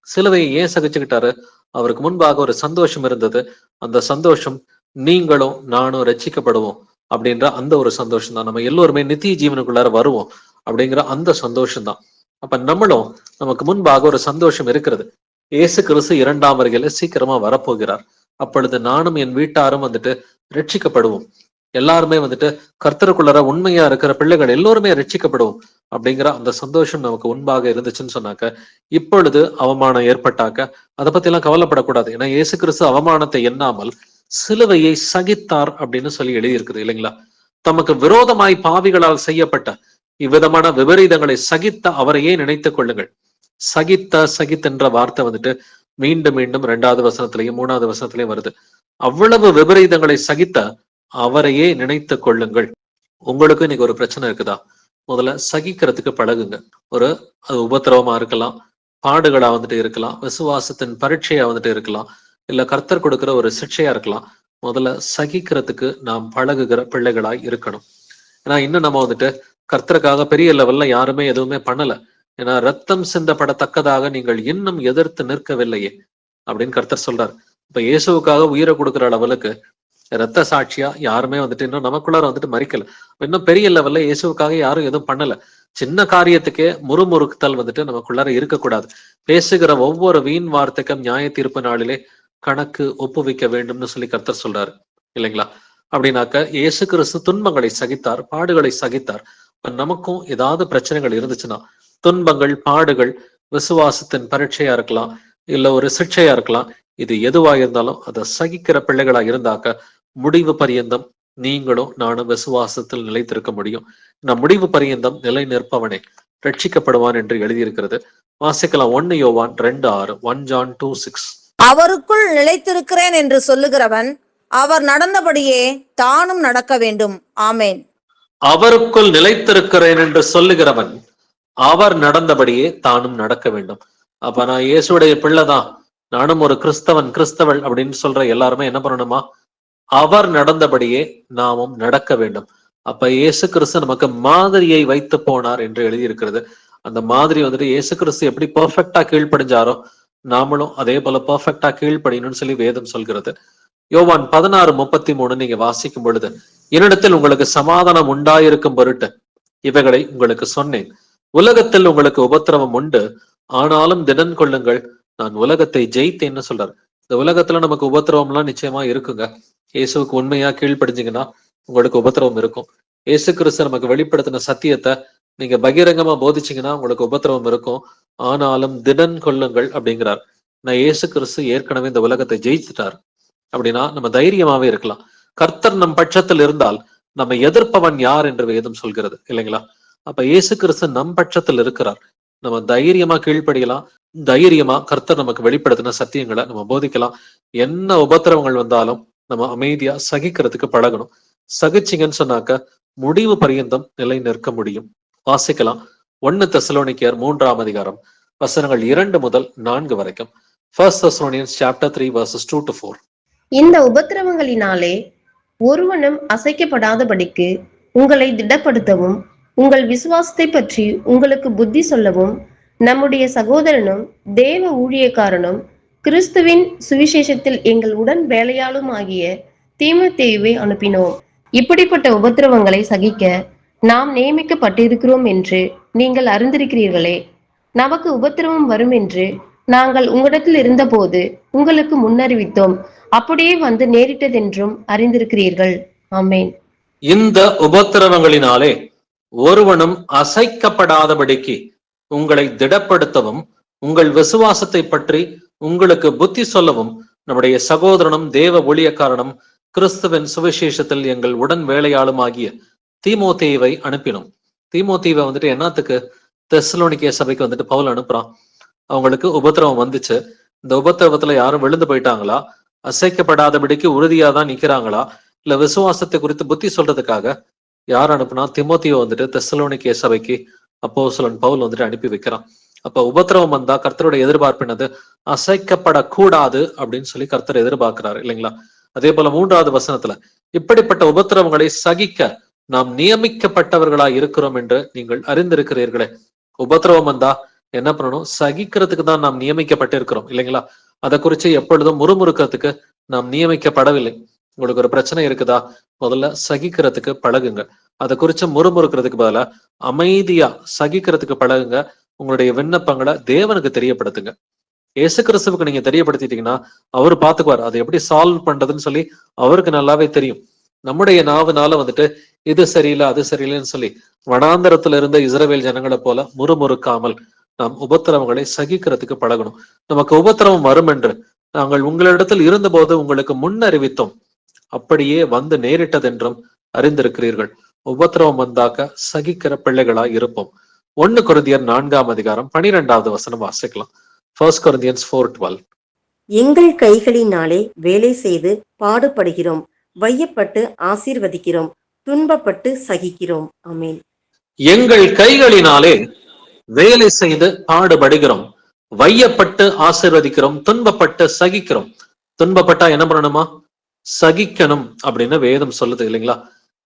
சிலுவையை ஏன் சகிச்சுக்கிட்டாரு? அவருக்கு முன்பாக ஒரு சந்தோஷம் இருந்தது. அந்த சந்தோஷம் நீங்களும் நானும் ரட்சிக்கப்படுவோம் அப்படின்ற அந்த ஒரு சந்தோஷம் தான். நம்ம எல்லோருமே நித்திய ஜீவனுக்குள்ளார வருவோம் அப்படிங்கிற அந்த சந்தோஷம் தான். அப்ப நம்மளும் நமக்கு முன்பாக ஒரு சந்தோஷம் இருக்கிறது. இயேசு கிறிஸ்து 2ஆம் வருகையில சீக்கிரமா வரப்போகிறார். அப்பொழுது நானும் என் வீட்டாரும் வந்துட்டு ரட்சிக்கப்படுவோம். எல்லாருமே வந்துட்டு கர்த்தருக்குள்ளர உண்மையா இருக்கிற பிள்ளைகள் எல்லோருமே ரட்சிக்கப்படுவோம் அப்படிங்கிற அந்த சந்தோஷம் நமக்கு முன்பாக இருந்துச்சுன்னு சொன்னாக்க, இப்பொழுது அவமானம் ஏற்பட்டாக்க அதை பத்தி எல்லாம் கவலைப்படக்கூடாது. ஏன்னா இயேசு கிறிஸ்து அவமானத்தை எண்ணாமல் சிலுவையை சகித்தார் அப்படின்னு சொல்லி எழுதியிருக்குது இல்லைங்களா? தமக்கு விரோதமாய் பாவிகளால் செய்யப்பட்ட இவ்விதமான விபரீதங்களை சகித்த அவரையே நினைத்துக் கொள்ளுங்கள். சகித்தன்ற வார்த்தை வந்துட்டு மீண்டும் மீண்டும் 2வது வசனத்திலையும் 3வது வசனத்திலையும் வருது. அவ்வளவு விபரீதங்களை சகித்த அவரையே நினைத்துக் கொள்ளுங்கள். உங்களுக்கு இன்னைக்கு ஒரு பிரச்சனை இருக்குதா? முதல்ல சகிக்கிறதுக்கு பழகுங்க. அது உபத்திரவமா இருக்கலாம், பாடுகளா வந்துட்டு இருக்கலாம், விசுவாசத்தின் பரீட்சையா வந்துட்டு இருக்கலாம், இல்ல கர்த்தர் கொடுக்கிற ஒரு சிக்ஷையா இருக்கலாம். முதல்ல சகிக்கிறதுக்கு நாம் பழகுகிற பிள்ளைகளாய் இருக்கணும். ஏன்னா இன்னும் நம்ம வந்துட்டு கர்த்தருக்காக பெரிய லெவல்ல யாருமே எதுவுமே பண்ணல. ஏன்னா ரத்தம் சிந்தப்படத்தக்கதாக நீங்கள் இன்னும் எதிர்த்து நிற்கவில்லையே அப்படின்னு கர்த்தர் சொல்றாரு. இப்ப இயேசுவுக்காக உயிரை கொடுக்குற அளவுக்கு ரத்த சாட்சியா யாருமே வந்துட்டு இன்னும் நமக்குள்ளார வந்துட்டு மறிக்கல. இன்னும் பெரிய லெவல்ல இயேசுவுக்காக யாரும் எதுவும் பண்ணல. சின்ன காரியத்துக்கே முறுமுறுத்தல் வந்துட்டு நமக்குள்ளார இருக்கக்கூடாது. பேசுகிற ஒவ்வொரு வீண் வார்த்தைக்கும் நியாய தீர்ப்பு நாளிலே கணக்கு ஒப்புவிக்க வேண்டும்னு சொல்லி கர்த்தர் சொல்றாரு இல்லைங்களா? அப்படின்னாக்க இயேசு கிறிஸ்து துன்பங்களை சகித்தார், பாடுகளை சகித்தார். இப்ப நமக்கும் ஏதாவது பிரச்சனைகள் இருந்துச்சுன்னா, துன்பங்கள், பாடுகள், விசுவாசத்தின் பரீட்சையா இருக்கலாம், இல்ல ஒரு சிக்ஷையா இருக்கலாம், இது எதுவா இருந்தாலும் அதை சகிக்கிற பிள்ளைகளா இருந்தாக்க முடிவு பரியந்தம் நீங்களும் நானும் விசுவாசத்தில் நிலைத்திருக்க முடியும். நம் முடிவு பரியந்தம் நிலை நிற்பவனே ரட்சிக்கப்படுவான் என்று எழுதியிருக்கிறது. வாசிக்கலாம். 1 யோவான் 2:6, 1 John 2:6. அவருக்குள் நிலைத்திருக்கிறேன் என்று சொல்லுகிறவன் அவர் நடந்தபடியே தானும் நடக்க வேண்டும். ஆமேன். அவருக்குள் நிலைத்திருக்கிறேன் என்று சொல்லுகிறவன் அவர் நடந்தபடியே தானும் நடக்க வேண்டும். அப்ப நான் இயேசுடைய பிள்ளைதான், நானும் ஒரு கிறிஸ்தவள் அப்படின்னு சொல்ற எல்லாருமே என்ன பண்ணணுமா? அவர் நடந்தபடியே நாமும் நடக்க வேண்டும். அப்ப இயேசு கிறிஸ்து நமக்கு மாதிரியை வைத்து போனார் என்று எழுதியிருக்கிறது. அந்த மாதிரி வந்துட்டு இயேசு கிறிஸ்து எப்படி பெர்ஃபெக்டா கீழ்ப்படிஞ்சாரோ நாமளும் அதே போல பெர்ஃபெக்டா கீழ்ப்படியணும்னு சொல்லி வேதம் சொல்கிறது. யோவான் 16:33 நீங்க வாசிக்கும் பொழுது, என்னிடத்தில் உங்களுக்கு சமாதானம் உண்டாயிருக்கும் பொருட்டு இவைகளை உங்களுக்கு சொன்னேன். உலகத்தில் உங்களுக்கு உபத்திரவம் உண்டு, ஆனாலும் திடன் கொள்ளுங்கள், நான் உலகத்தை ஜெயித்தேன்னு சொல்றாரு. இந்த உலகத்துல நமக்கு உபத்திரவம் எல்லாம் நிச்சயமா இருக்குங்க. இயேசுக்கு உண்மையா கீழ்ப்படிஞ்சீங்கன்னா உங்களுக்கு உபத்திரவம் இருக்கும். இயேசு கிறிஸ்து நமக்கு வெளிப்படுத்தின சத்தியத்தை நீங்க பகிரங்கமா போதிச்சீங்கன்னா உங்களுக்கு உபத்திரவம் இருக்கும். ஆனாலும் திடன் கொள்ளுங்கள் அப்படிங்கிறார். நான் இயேசு கிறிஸ்து ஏற்கனவே இந்த உலகத்தை ஜெயிச்சுட்டார் அப்படின்னா நம்ம தைரியமாவே இருக்கலாம். கர்த்தர் நம் பட்சத்தில் இருந்தால் நம்ம எதிர்ப்பவன் யார் என்று வேதம் சொல்கிறது இல்லைங்களா? அப்ப இயேசு கிறிஸ்து நம் பட்சத்தில் இருக்கிறார். நம்ம தைரியமா கீழ்ப்படியலாம், தைரியமா கர்த்தர் நமக்கு வெளிப்படுத்தின சத்தியங்களை நம்ம போதிக்கலாம். என்ன உபத்திரவங்கள் வந்தாலும் நம்ம அமைதியா சகிக்கிறதுக்கு பழகணும். சகிச்சிங்கன்னு சொன்னாக்க முடிவு பரியந்தம் நிலை நிற்க முடியும். வாசிக்கலாம். 1 தெசலோனிக்கேயர் 3ஆம் அதிகாரம் வசனங்கள் 2 முதல் 4 வரைக்கும். 1 Thessalonians chapter 3 verses 2 to 4. இந்த உபத்திரவங்களினாலே ஒருவனும் அசைக்கப்படாதபடிக்கு உங்களை திடப்படுத்தவும் உங்கள் விசுவாசத்தை பற்றி உங்களுக்கு புத்தி சொல்லவும் நம்முடைய சகோதரனும் தேவ ஊழியக்காரனும் கிறிஸ்துவின் சுவிசேஷத்தில் எங்கள் உடன் வேலையாளும் ஆகிய தீமோத்தேயுவை அனுப்பினோம். இப்படிப்பட்ட உபத்திரவங்களை சகிக்க நாம் நியமிக்கப்பட்டிருக்கிறோம் என்று நீங்கள் அறிந்திருக்கிறீர்களே. நமக்கு உபத்திரவம் வரும் என்று நாங்கள் உங்களிடத்தில் இருந்தபோது உங்களுக்கு முன்னறிவித்தோம். அப்படியே வந்து நேரிட்டதென்றும் அறிந்திருக்கிறீர்கள். ஆமேன். இந்த உபத்திரவங்களினாலே ஒருவனும் அசைக்கப்படாதபடிக்கு உங்களை திடப்படுத்தவும் உங்கள் விசுவாசத்தை பற்றி உங்களுக்கு புத்தி சொல்லவும் நம்முடைய சகோதரனும் தேவ ஊழியக்காரனும் கிறிஸ்துவின் சுவிசேஷத்தில் எங்கள் உடன் வேலையாளும் ஆகிய தீமோத்தேயுவை அனுப்பினோம். தீமோத்தேயுவை வந்துட்டு என்னத்துக்கு? தெசலோனிக்கே சபைக்கு வந்துட்டு பவுல் அனுப்புறான். அவங்களுக்கு உபத்திரவம் வந்துச்சு. இந்த உபத்திரவத்துல யாரும் விழுந்து போயிட்டாங்களா? அசைக்கப்படாதபடிக்கு உறுதியா தான் நிக்கிறாங்களா? இல்ல விசுவாசத்தை குறித்து புத்தி சொல்றதுக்காக யார் அனுப்புனா? தீமோத்தேயு வந்துட்டு தெசலோனிக்கே சபைக்கு அப்போஸ்தலன் பவுல் வந்துட்டு அனுப்பி வைக்கிறான். அப்ப உபத்திரவம் வந்தா கர்த்தருடைய எதிர்பார்ப்பு என்னது? அசைக்கப்படக்கூடாது அப்படின்னு சொல்லி கர்த்தர் எதிர்பார்க்கிறாரு இல்லைங்களா? அதே போல 3வது வசனத்துல இப்படிப்பட்ட உபத்திரவங்களை சகிக்க நாம் நியமிக்கப்பட்டவர்களாய் இருக்கிறோம் என்று நீங்கள் அறிந்திருக்கிறீர்களே. உபத்திரவம் வந்தா என்ன பண்ணணும்? சகிக்கிறதுக்கு தான் நாம் நியமிக்கப்பட்டிருக்கிறோம் இல்லைங்களா? அதை குறித்து எப்பொழுதும் முறுமுறுக்கிறதுக்கு நாம் நியமிக்கப்படவில்லை. உங்களுக்கு ஒரு பிரச்சனை இருக்குதா? முதல்ல சகிக்கிறதுக்கு பழகுங்க. அதை குறித்து முறுமுறுக்கிறதுக்கு பதிலா அமைதியா சகிக்கிறதுக்கு பழகுங்க. உங்களுடைய விண்ணப்பங்களை தேவனுக்கு தெரியப்படுத்துங்க. இயேசு கிறிஸ்துவுக்கு நீங்க தெரியப்படுத்திட்டீங்கன்னா அவர் பார்த்துக்குவார். அதை எப்படி சால்வ் பண்றதுன்னு சொல்லி அவருக்கு நல்லாவே தெரியும். நம்முடைய நாவுனால வந்துட்டு இது சரியில்லை அது சரியில்லைன்னு சொல்லி வனாந்தரத்துல இருந்த இஸ்ரவேல் ஜனங்களை போல முறுமுறுக்காமல் நாம் உபத்திரவங்களை சகிக்கிறதுக்கு பழகணும். நமக்கு உபத்திரவம் வரும் என்று நாங்கள் உங்களிடத்தில் இருந்தபோது உங்களுக்கு முன்னறிவித்தோம், அப்படியே வந்து நேரிட்டதென்றும் அறிந்திருக்கிறீர்கள். உபத்திரவம் வந்தாக்க சகிக்கிற பிள்ளைகளாய் இருப்போம். 1 கொரிந்தியர் 4:12 வாசிக்கலாம். 1 Corinthians 4:12. எங்கள் கைகளினாலே வேலை செய்து பாடுபடுகிறோம், வையப்பட்டு ஆசீர்வதிக்கிறோம், துன்பப்பட்டு சகிக்கிறோம். ஆமென். எங்கள் கைகளினாலே வேலை செய்து பாடுபடுகிறோம், வையப்பட்டு ஆசீர்வதிக்கிறோம், துன்பப்பட்டு சகிக்கிறோம். துன்பப்பட்டா என்ன பண்ணணுமா? சகிக்கணும் அப்படின்னு வேதம் சொல்லுது இல்லைங்களா?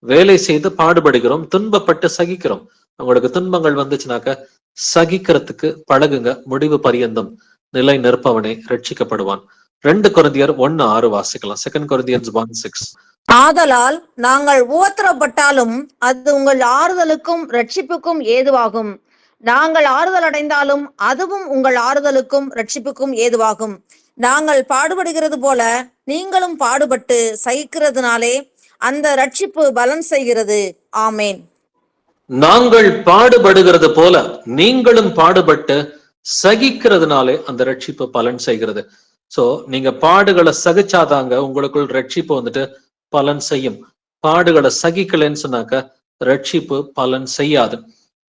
வேலை செய்து பாடுபடுகிறோம், துன்பப்பட்டு சகிக்கிறோம். உங்களுக்கு துன்பங்கள் வந்துச்சுனாக்க சகிக்கிறதுக்கு பழகுங்க. முடிவு பரியந்தம் நிலை நிற்பவனே ரட்சிக்கப்படுவான். 2 கொரிந்தியர் 1:6 வாசிக்கலாம். 2 Corinthians 1:6. ஆதலால் நாங்கள் உபத்திரப்பட்டாலும் அது உங்கள் ஆறுதலுக்கும் ரட்சிப்புக்கும் ஏதுவாகும். நாங்கள் ஆறுதல் அடைந்தாலும் அதுவும் உங்கள் ஆறுதலுக்கும் ரட்சிப்புக்கும் ஏதுவாகும். நாங்கள் பாடுபடுகிறது போல நீங்களும் பாடுபட்டு சகிக்கிறதுனாலே அந்த ரட்சிப்பு பலன் செய்கிறது. ஆமேன். நாங்கள் பாடுபடுகிறது போல நீங்களும் பாடுபட்டு சகிக்கிறதுனாலே அந்த ரட்சிப்பு பலன் செய்கிறது. சோ நீங்க பாடுகளை சகிச்சாதாங்க உங்களுக்குள் ரட்சிப்பு வந்துட்டு பலன் செய்யும். பாடுகளை சகிக்கலைன்னு சொன்னாக்க ரட்சிப்பு பலன் செய்யாது.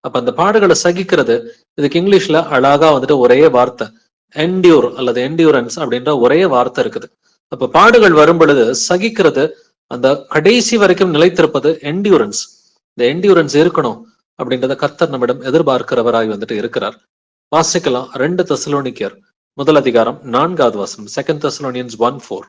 அப்ப அந்த பாடுகளை சகிக்கிறது, இதுக்கு இங்கிலீஷ்ல அழகா வந்துட்டு ஒரே வார்த்தை என்டியூர் அல்லது என்டியூரன்ஸ் அப்படின்ற ஒரே வார்த்தை இருக்குது. அப்ப பாடுகள் வரும் பொழுது சகிக்கிறது, அந்த கடைசி வரைக்கும் நிலைத்திருப்பது என்டியூரன்ஸ். இந்த என்டியூரன்ஸ் இருக்கணும் அப்படின்றத கர்த்தர் நம்மிடம் எதிர்பார்க்கிறவராய் வந்துட்டு இருக்கிறார். வாசிக்கலாம் 2 தெசலோனிக்கேயர் 1:4. 2 Thessalonians 1:4.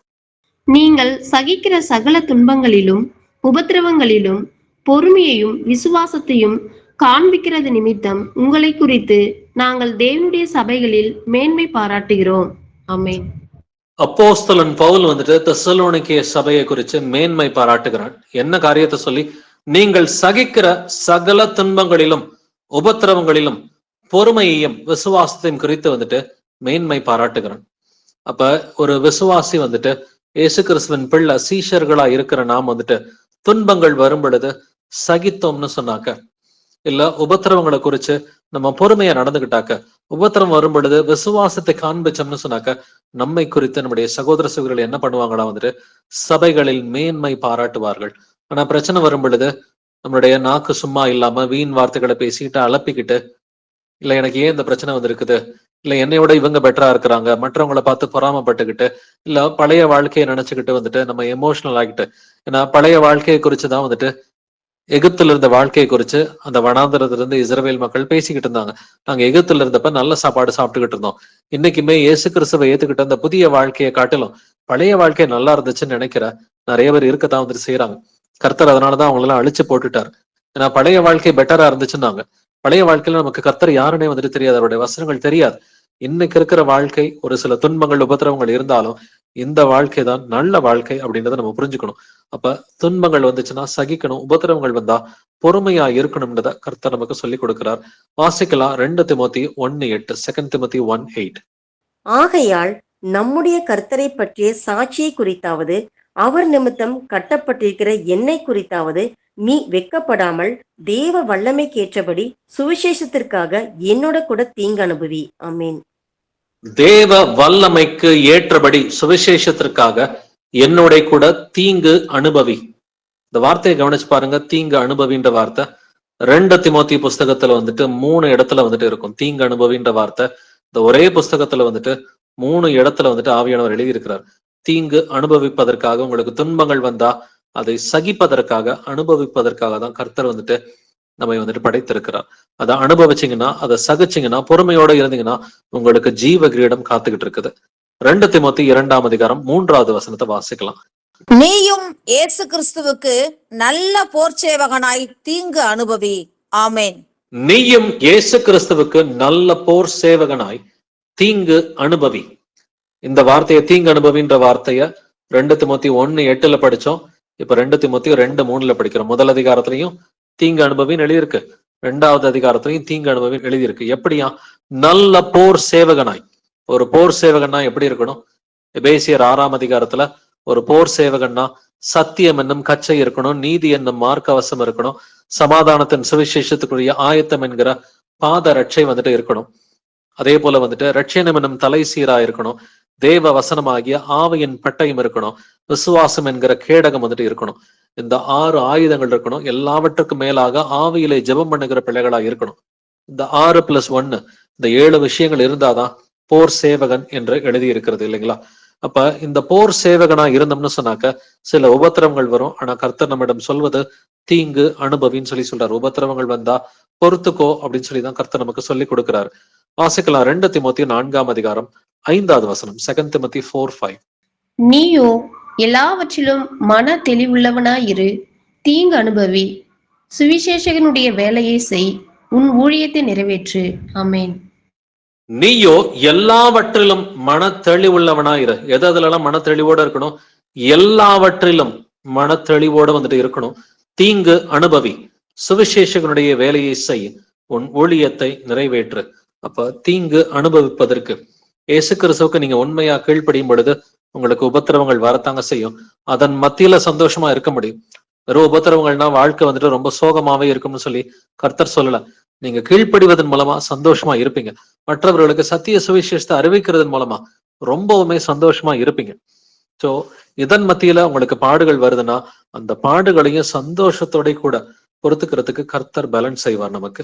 நீங்கள் சகிக்கிற சகல துன்பங்களிலும் உபத்திரவங்களிலும் பொறுமையையும் விசுவாசத்தையும் காண்பிக்கிறது நிமித்தம் உங்களை குறித்து நாங்கள் தேவனுடைய சபைகளில் மேன்மை பாராட்டுகிறோம். ஆமென். அப்போஸ்தலன் பவுல் வந்துட்டு தெசலோனிக்கே சபையை குறித்து மேன்மை பாராட்டுகிறான். என்ன காரியத்தை சொல்லி? நீங்கள் சகிக்கிற சகல துன்பங்களிலும் உபத்திரவங்களிலும் பொறுமையையும் விசுவாசத்தையும் குறித்து வந்துட்டு மேன்மை பாராட்டுகிறான். அப்ப ஒரு விசுவாசி வந்துட்டு இயேசு கிறிஸ்துவின் பிள்ளை சீஷர்களா இருக்கிற நாம் வந்துட்டு துன்பங்கள் வரும் பொழுது சகித்தோம்னு சொன்னாக்க, இல்ல உபத்திரவங்களை குறிச்சு நம்ம பொறுமையா நடந்துகிட்டாக்க, உபத்திரம் வரும் பொழுது விசுவாசத்தை காண்பிச்சோம்னு சொன்னாக்க, நம்மை குறித்து நம்முடைய சகோதர சகோதரிகள் என்ன பண்ணுவாங்களா வந்துட்டு சபைகளில் மேன்மை பாராட்டுவார்கள். ஆனா பிரச்சனை வரும் பொழுது நம்மளுடைய நாக்கு சும்மா இல்லாம வீண் வார்த்தைகளை பேசிக்கிட்டு அலப்பிக்கிட்டு, இல்ல எனக்கு ஏன் இந்த பிரச்சனை வந்திருக்குது, இல்ல என்னையோட இவங்க பெட்டரா இருக்கிறாங்க, மற்றவங்களை பார்த்து பொறாமப்பட்டுக்கிட்டு, இல்ல பழைய வாழ்க்கையை நினைச்சுக்கிட்டு வந்துட்டு நம்ம எமோஷனல் ஆகிட்டு. ஏன்னா பழைய வாழ்க்கையை குறிச்சுதான் வந்துட்டு எகிப்துல இருந்த வாழ்க்கையை குறிச்சு அந்த வனாந்தரத்துல இருந்து இஸ்ரவேல் மக்கள் பேசிக்கிட்டு இருந்தாங்க. நாங்க எகிப்துல இருந்தப்ப நல்ல சாப்பாடு சாப்பிட்டுக்கிட்டு இருந்தோம். இன்னைக்குமே இயேசு கிறிஸ்துவை ஏத்துக்கிட்டு அந்த புதிய வாழ்க்கையை காட்டிலும் பழைய வாழ்க்கை நல்லா இருந்துச்சுன்னு நினைக்கிற நிறைய பேர் இருக்கத்தான் வந்துட்டு செய்யறாங்க. கர்த்தர் அதனாலதான் அவங்களெல்லாம் அழிச்சு போட்டுட்டார். ஏன்னா பழைய வாழ்க்கை பெட்டரா இருந்துச்சுன்னாங்க. பழைய வாழ்க்கையில நமக்கு கர்த்தர் யாருன்னே வந்துட்டு தெரியாது, அவருடைய வசனங்கள் தெரியாது. இன்னைக்கு இருக்கிற வாழ்க்கை ஒரு சில துன்பங்கள் உபத்திரவங்கள் இருந்தாலும் இந்த வாழ்க்கை தான் நல்ல வாழ்க்கை அப்படின்றத நம்ம புரிஞ்சுக்கணும். அப்ப துன்பங்கள் வந்துச்சுன்னா சகிக்கணும், உபத்திரவங்கள் வந்தா பொறுமையா இருக்கணும்ன்றத கர்த்தர் நமக்கு சொல்லி கொடுக்கிறார். வாசிக்கலாம் 2 திமோத்தி 1:8. 2 Timothy 1:8. ஆகையால் நம்முடைய கர்த்தரை பற்றிய சாட்சியை குறித்தாவது அவர் நிமித்தம் கட்டப்பட்டிருக்கிற என்னை குறித்தாவது நீ வெட்கப்படாமல் தேவ வல்லமைக்கேற்றபடி சுவிசேஷத்திற்காக என்னோட கூட தீங்கு அனுபவி. ஆமேன். தேவ வல்லமைக்கு ஏற்றபடி சுவிசேஷத்திற்காக என்னோட கூட தீங்கு அனுபவி. இந்த வார்த்தையை கவனிச்சு பாருங்க. தீங்கு அனுபவின்ற வார்த்தை 2 திமோத்தி புஸ்தகத்துல வந்துட்டு 3 இடத்துல வந்துட்டு இருக்கும். தீங்கு அனுபவின்ற வார்த்தை இந்த ஒரே புஸ்தகத்துல வந்துட்டு 3 இடத்துல வந்துட்டு ஆவியானவர் எழுதியிருக்கிறார். தீங்கு அனுபவிப்பதற்காக, உங்களுக்கு துன்பங்கள் வந்தா அதை சகிப்பதற்காக, அனுபவிப்பதற்காக தான் கர்த்தர் வந்துட்டு நம்மை வந்துட்டு படைத்திருக்கிறார். அதை அனுபவிச்சீங்கன்னா, அதை சகிச்சீங்கன்னா, பொறுமையோட இருந்தீங்கன்னா உங்களுக்கு ஜீவ கிரீடம் காத்துக்கிட்டு இருக்குது. 2 திமோத்தி 2:3 வாசிக்கலாம். நீயும் இயேசு கிறிஸ்துவுக்கு நல்ல போர்ச்சேவகனாய் தீங்கு அனுபவி. ஆமேன். நீயும் இயேசு கிறிஸ்துவுக்கு நல்ல போர் சேவகனாய் தீங்கு அனுபவி. இந்த வார்த்தையை தீங்கு அனுபவின்ற வார்த்தைய 2 திமோத்தி 1:8 படிச்சோம். இப்ப 2 திமோத்தி 2:3 படிக்கிறோம். முதல் அதிகாரத்திலையும் தீங்கு அனுபவின்னு எழுதியிருக்கு, 2வது அதிகாரத்திலையும் தீங்கு அனுபவின்னு எழுதியிருக்கு. எப்படியா? நல்ல போர் சேவகனாய். ஒரு போர் சேவகனா எப்படி இருக்கணும்? எபேசியர் 6ஆம் அதிகாரத்துல ஒரு போர் சேவகன்னா சத்தியம் என்னும் கச்சை இருக்கணும், நீதி என்னும் மார்க்கவசம் இருக்கணும், சமாதானத்தின் சுவிசேஷத்துக்குரிய ஆயத்தம் என்கிற பாத ரட்சை வந்துட்டு இருக்கணும். அதே போல வந்துட்டு ரட்சணம் என்னும் தலை சீரா இருக்கணும், தேவ வசனமாகிய ஆவியின் பட்டயம் இருக்கணும், விசுவாசம் என்கிற கேடகம் வந்துட்டு இருக்கணும். இந்த 6 ஆயுதங்கள் இருக்கணும். எல்லாவற்றுக்கும் மேலாக ஆவியிலே ஜெபம் பண்ணுகிற பிள்ளைகளா இருக்கணும். இந்த 6+1 இந்த 7 விஷயங்கள் இருந்தாதான் போர் சேவகன் என்று எழுதி இருக்கிறது இல்லைங்களா? அப்ப இந்த போர் சேவகனா இருந்தோம்னு சொன்னாக்க சில உபத்திரவங்கள் வரும். ஆனா கர்த்தர் நம்மிடம் சொல்வது தீங்கு அனுபவின்னு சொல்றாரு. உபத்திரவங்கள் வந்தா பொறுத்துக்கோ அப்படின்னு சொல்லிதான் கர்த்தர் நமக்கு சொல்லி கொடுக்கிறாரு. வாசிக்கலாம் 2 தீமோத்தேயு 4ஆம் அதிகாரம் 5வது வசனம். 2 Timothy 4:5. நீயோ எல்லாவற்றிலும் மன தெளிவுள்ளவனாயிரு, தீங்கு அனுபவி, சுவிசேஷகனுடைய வேலையை செய், உன் ஊழியத்தை நிறைவேற்று. ஆமென். நீயோ எல்லாவற்றிலும் மன தெளிவுள்ளவனாயிரு. எதுலலாம் மன தெளிவோட இருக்கணும்? எல்லாவற்றிலும் மன தெளிவோட வந்துட்டு இருக்கணும். தீங்கு அனுபவி, சுவிசேஷகனுடைய வேலையை செய், உன் ஊழியத்தை நிறைவேற்று. அப்ப தீங்கு அனுபவிப்பதற்கு இயேசு கிறிஸ்துவுக்கு நீங்க உண்மையா கீழ்ப்படியும் பொழுது உங்களுக்கு உபத்திரவங்கள் வரத்தாங்க செய்யும். அதன் மத்தியில சந்தோஷமா இருக்க முடியும். வெறும் உபத்திரவங்கள்னா வாழ்க்கை வந்துட்டு ரொம்ப சோகமாவே இருக்கும்னு சொல்லி கர்த்தர் சொல்லல. நீங்க கீழ்ப்படிவதன் மூலமா சந்தோஷமா இருப்பீங்க. மற்றவர்களுக்கு சத்திய சுவிசேஷத்தை அறிவிக்கிறதன் மூலமா ரொம்பவுமே சந்தோஷமா இருப்பீங்க. சோ இதன் மத்தியில உங்களுக்கு பாடுகள் வருதுன்னா அந்த பாடுகளையும் சந்தோஷத்தோட கூட பொறுத்துக்கிறதுக்கு கர்த்தர் பேலன்ஸ் செய்வார். நமக்கு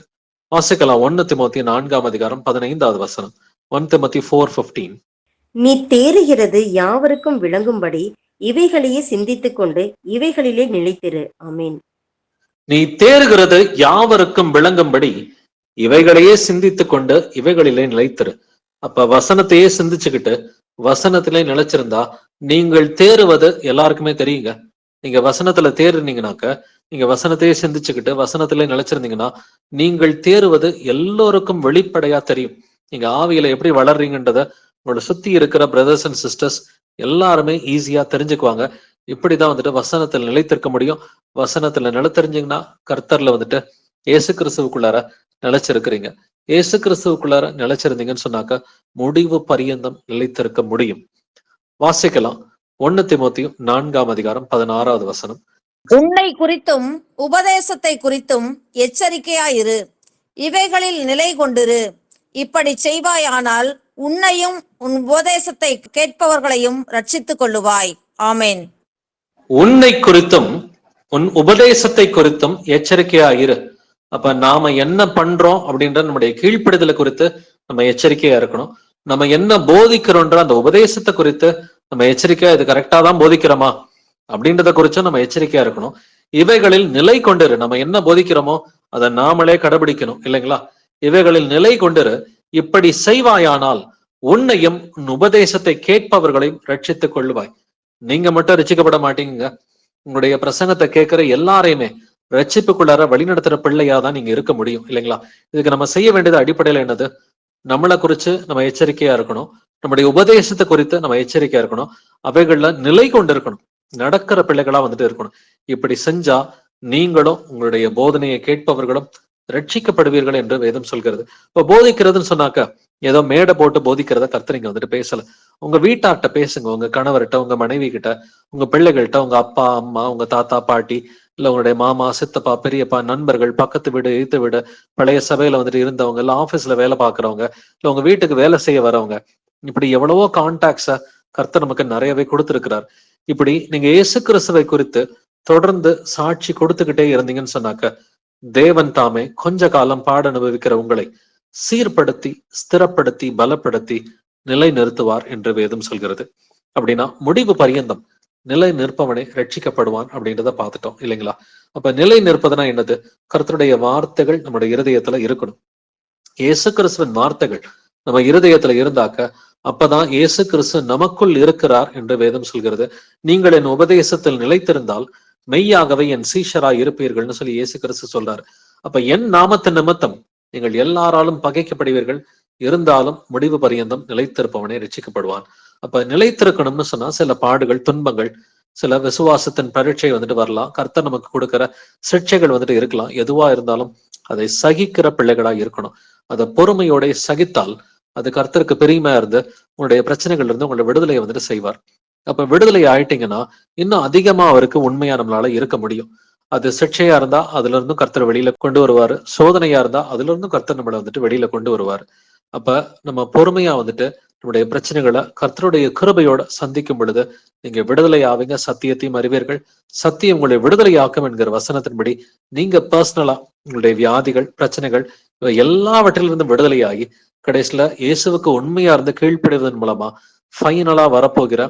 வாசிக்கலாம் 1 தீமோத்தேயு 4ஆம் அதிகாரம் 15வது வசனம். 1 Timothy 4:15. நீ தேறுகிறது யாவருக்கும் விளங்கும்படி இவைகளையே சிந்தித்துக் கொண்டு இவைகளிலே நிலைத்திரு. ஆமென். நீ தேறுகிறது யாவருக்கும் விளங்கும்படி இவைகளையே சிந்தித்துக் கொண்டு இவைகளிலே நிலைத்திரு. அப்ப வசனத்தையே சிந்திச்சுக்கிட்டு வசனத்திலே நிலைச்சிருந்தா நீங்கள் தேறுவது எல்லாருக்குமே தெரியுங்க. நீங்க வசனத்துல தேறுனீங்கனாக்க, நீங்க வசனத்தையே சிந்திச்சுக்கிட்டு வசனத்திலே நிலைச்சிருந்தீங்கன்னா நீங்கள் தேறுவது எல்லோருக்கும் வெளிப்படையா தெரியும். நீங்க ஆவியில எப்படி வளர்றீங்கன்றத உங்களோட சுத்தி இருக்கிற பிரதர்ஸ் அண்ட் சிஸ்டர்ஸ் எல்லாருமே ஈஸியா தெரிஞ்சுக்குவாங்க. இப்படிதான் வந்துட்டு வசனத்துல நிலைத்திருக்க முடியும். வசனத்துல நிலைத்தெரிஞ்சீங்கன்னா கர்த்தர்ல வந்துட்டு இயேசு கிறிஸ்துவுக்குள்ளார நிலைச்சிருக்கிறீங்க. இயேசு கிறிஸ்துவுக்குள்ளார நிலைச்சிருந்தீங்கன்னு சொன்னாக்க முடிவு பரியந்தம் நிலைத்திருக்க முடியும். வாசிக்கலாம் 1 தீமோத்தேயு 4ஆம் அதிகாரம் 16வது வசனம். உன்னை குறித்தும் உபதேசத்தை குறித்தும் எச்சரிக்கையாயிரு, இவைகளில் நிலை கொண்டிரு. இப்படி செய்வாயானால் உன்னையும் உன் உபதேசத்தை கேட்பவர்களையும் ரட்சித்துக் கொள்ளுவாய். ஆமென். உன்னை குறித்தும் உன் உபதேசத்தை குறித்தும் எச்சரிக்கையாயிரு. அப்ப நாம என்ன பண்றோம் அப்படின்ற நம்முடைய கீழ்ப்படிதலை குறித்து நம்ம எச்சரிக்கையா இருக்கணும். நம்ம என்ன போதிக்கிறோன்ற அந்த உபதேசத்தை குறித்து நம்ம எச்சரிக்கையா, இது கரெக்டா தான் போதிக்கிறோமா அப்படின்றத குறிச்சும் நம்ம எச்சரிக்கையா இருக்கணும். இவைகளில் நிலை கொண்டிரு. நம்ம என்ன போதிக்கிறோமோ அதை நாமளே கடைபிடிக்கணும் இல்லைங்களா? இவைகளில் நிலை கொண்டிரு. இப்படி செய்வாயானால் உன்னையும் உன் உபதேசத்தை கேட்பவர்களையும் ரட்சித்துக் கொள்ளுவாய். நீங்க மட்டும் ரட்சிக்கப்பட மாட்டீங்க. உங்களுடைய பிரசங்கத்தை கேட்கிற எல்லாரையுமே ரட்சிப்புக்குள்ளார வழிநடத்துற பிள்ளையாதான் நீங்க இருக்க முடியும் இல்லைங்களா? இதுக்கு நம்ம செய்ய வேண்டியது அடிப்படையில என்னது? நம்மளை குறிச்சு நம்ம எச்சரிக்கையா இருக்கணும். நம்முடைய உபதேசத்தை குறித்து நம்ம எச்சரிக்கையா இருக்கணும். அவைகள்ல நிலை கொண்டு இருக்கணும். நடக்கிற பிள்ளைகளா வந்துட்டு இருக்கணும். இப்படி செஞ்சா நீங்களும் உங்களுடைய போதனையை கேட்பவர்களும் ரட்சிக்கப்படுவீர்கள் என்று வேதம் சொல்கிறது. இப்ப போதிக்கிறதுன்னு சொன்னாக்க ஏதோ மேடை போட்டு போதிக்கிறத கர்த்தர் இங்க வந்துட்டு பேசல. உங்க வீட்டார்ட்ட பேசுங்க, உங்க கணவர்கிட்ட, உங்க மனைவி கிட்ட, உங்க பிள்ளைகள்கிட்ட, உங்க அப்பா அம்மா, உங்க தாத்தா பாட்டி, இல்ல உங்களுடைய மாமா சித்தப்பா பெரியப்பா, நண்பர்கள், பக்கத்து வீடு எய்த்து வீடு, பழைய சபையில வந்துட்டு இருந்தவங்க, இல்ல ஆபீஸ்ல வேலை பாக்குறவங்க, இல்ல உங்க வீட்டுக்கு வேலை செய்ய வரவங்க, இப்படி எவ்வளவோ கான்டாக்ட்ஸ கர்த்தர் நமக்கு நிறையவே கொடுத்திருக்கிறார். இப்படி நீங்க இயேசு கிறிஸ்துவை குறித்து தொடர்ந்து சாட்சி கொடுத்துக்கிட்டே இருந்தீங்கன்னு சொன்னாக்க தேவன் தாமே கொஞ்ச காலம் பாட அனுபவிக்கிற உங்களை சீர்படுத்தி, ஸ்திரப்படுத்தி, பலப்படுத்தி நிலை நிறுத்துவார் என்று வேதம் சொல்கிறது. அப்படின்னா முடிவு பரியந்தம் நிலை நிற்பவனே ரட்சிக்கப்படுவான் அப்படின்றத பார்த்துட்டோம் இல்லைங்களா? அப்ப நிலை நிற்பதுனா என்னது? கர்த்தருடைய வார்த்தைகள் நம்முடைய இருதயத்துல இருக்கணும். இயேசு கிறிஸ்துவின் வார்த்தைகள் நம்ம இருதயத்துல இருந்தாக்க அப்பதான் இயேசு கிறிஸ்து நமக்குள் இருக்கிறார் என்று வேதம் சொல்கிறது. நீங்கள் என் உபதேசத்தில் நிலைத்திருந்தால் மெய்யாகவே என் சீஷராய் இருப்பீர்கள்னு சொல்லி இயேசு கிறிஸ்து சொல்றாரு. அப்ப என் நாமத்தின் நிமித்தம் நீங்கள் எல்லாராலும் பகைக்கப்படுவீர்கள், இருந்தாலும் முடிவு பரியந்தம் நிலைத்திருப்பவனே ரட்சிக்கப்படுவான். அப்ப நிலைத்திருக்கணும்னு சொன்னா சில பாடுகள், துன்பங்கள், சில விசுவாசத்தின் பரீட்சை வந்துட்டு வரலாம். கர்த்தர் நமக்கு கொடுக்கிற சிக்ஷைகள் வந்துட்டு இருக்கலாம். எதுவா இருந்தாலும் அதை சகிக்கிற பிள்ளைகளா இருக்கணும். அதை பொறுமையோட சகித்தால் அது கர்த்தருக்கு பெரியமையா இருந்து உங்களுடைய பிரச்சனைகள் இருந்து உங்களுடைய விடுதலையை வந்துட்டு செய்வார். அப்ப விடுதலை ஆயிட்டீங்கன்னா இன்னும் அதிகமா அவருக்கு உண்மையா நம்மளால இருக்க முடியும். அது சிக்ஷையா இருந்தா அதுல இருந்தும் கர்த்தர் வெளியில கொண்டு வருவாரு. சோதனையா இருந்தா அதுல இருந்தும் கர்த்தர் நம்மளை வந்துட்டு வெளியில கொண்டு வருவாரு. அப்ப நம்ம பொறுமையா வந்துட்டு நம்முடைய பிரச்சனைகளை கர்த்தருடைய கிருபையோட சந்திக்கும் பொழுது நீங்க விடுதலை ஆவீங்க. சத்தியத்தையும் அறிவீர்கள், சத்தியம் உங்களை விடுதலை ஆக்கும் என்கிற வசனத்தின்படி நீங்க பர்சனலா உங்களுடைய வியாதிகள், பிரச்சனைகள் இவை எல்லாவற்றிலிருந்தும் விடுதலையாகி கடைசியில இயேசுவுக்கு உண்மையா இருந்து கீழ்ப்படிவதன் மூலமா ஃபைனலா வரப்போகிற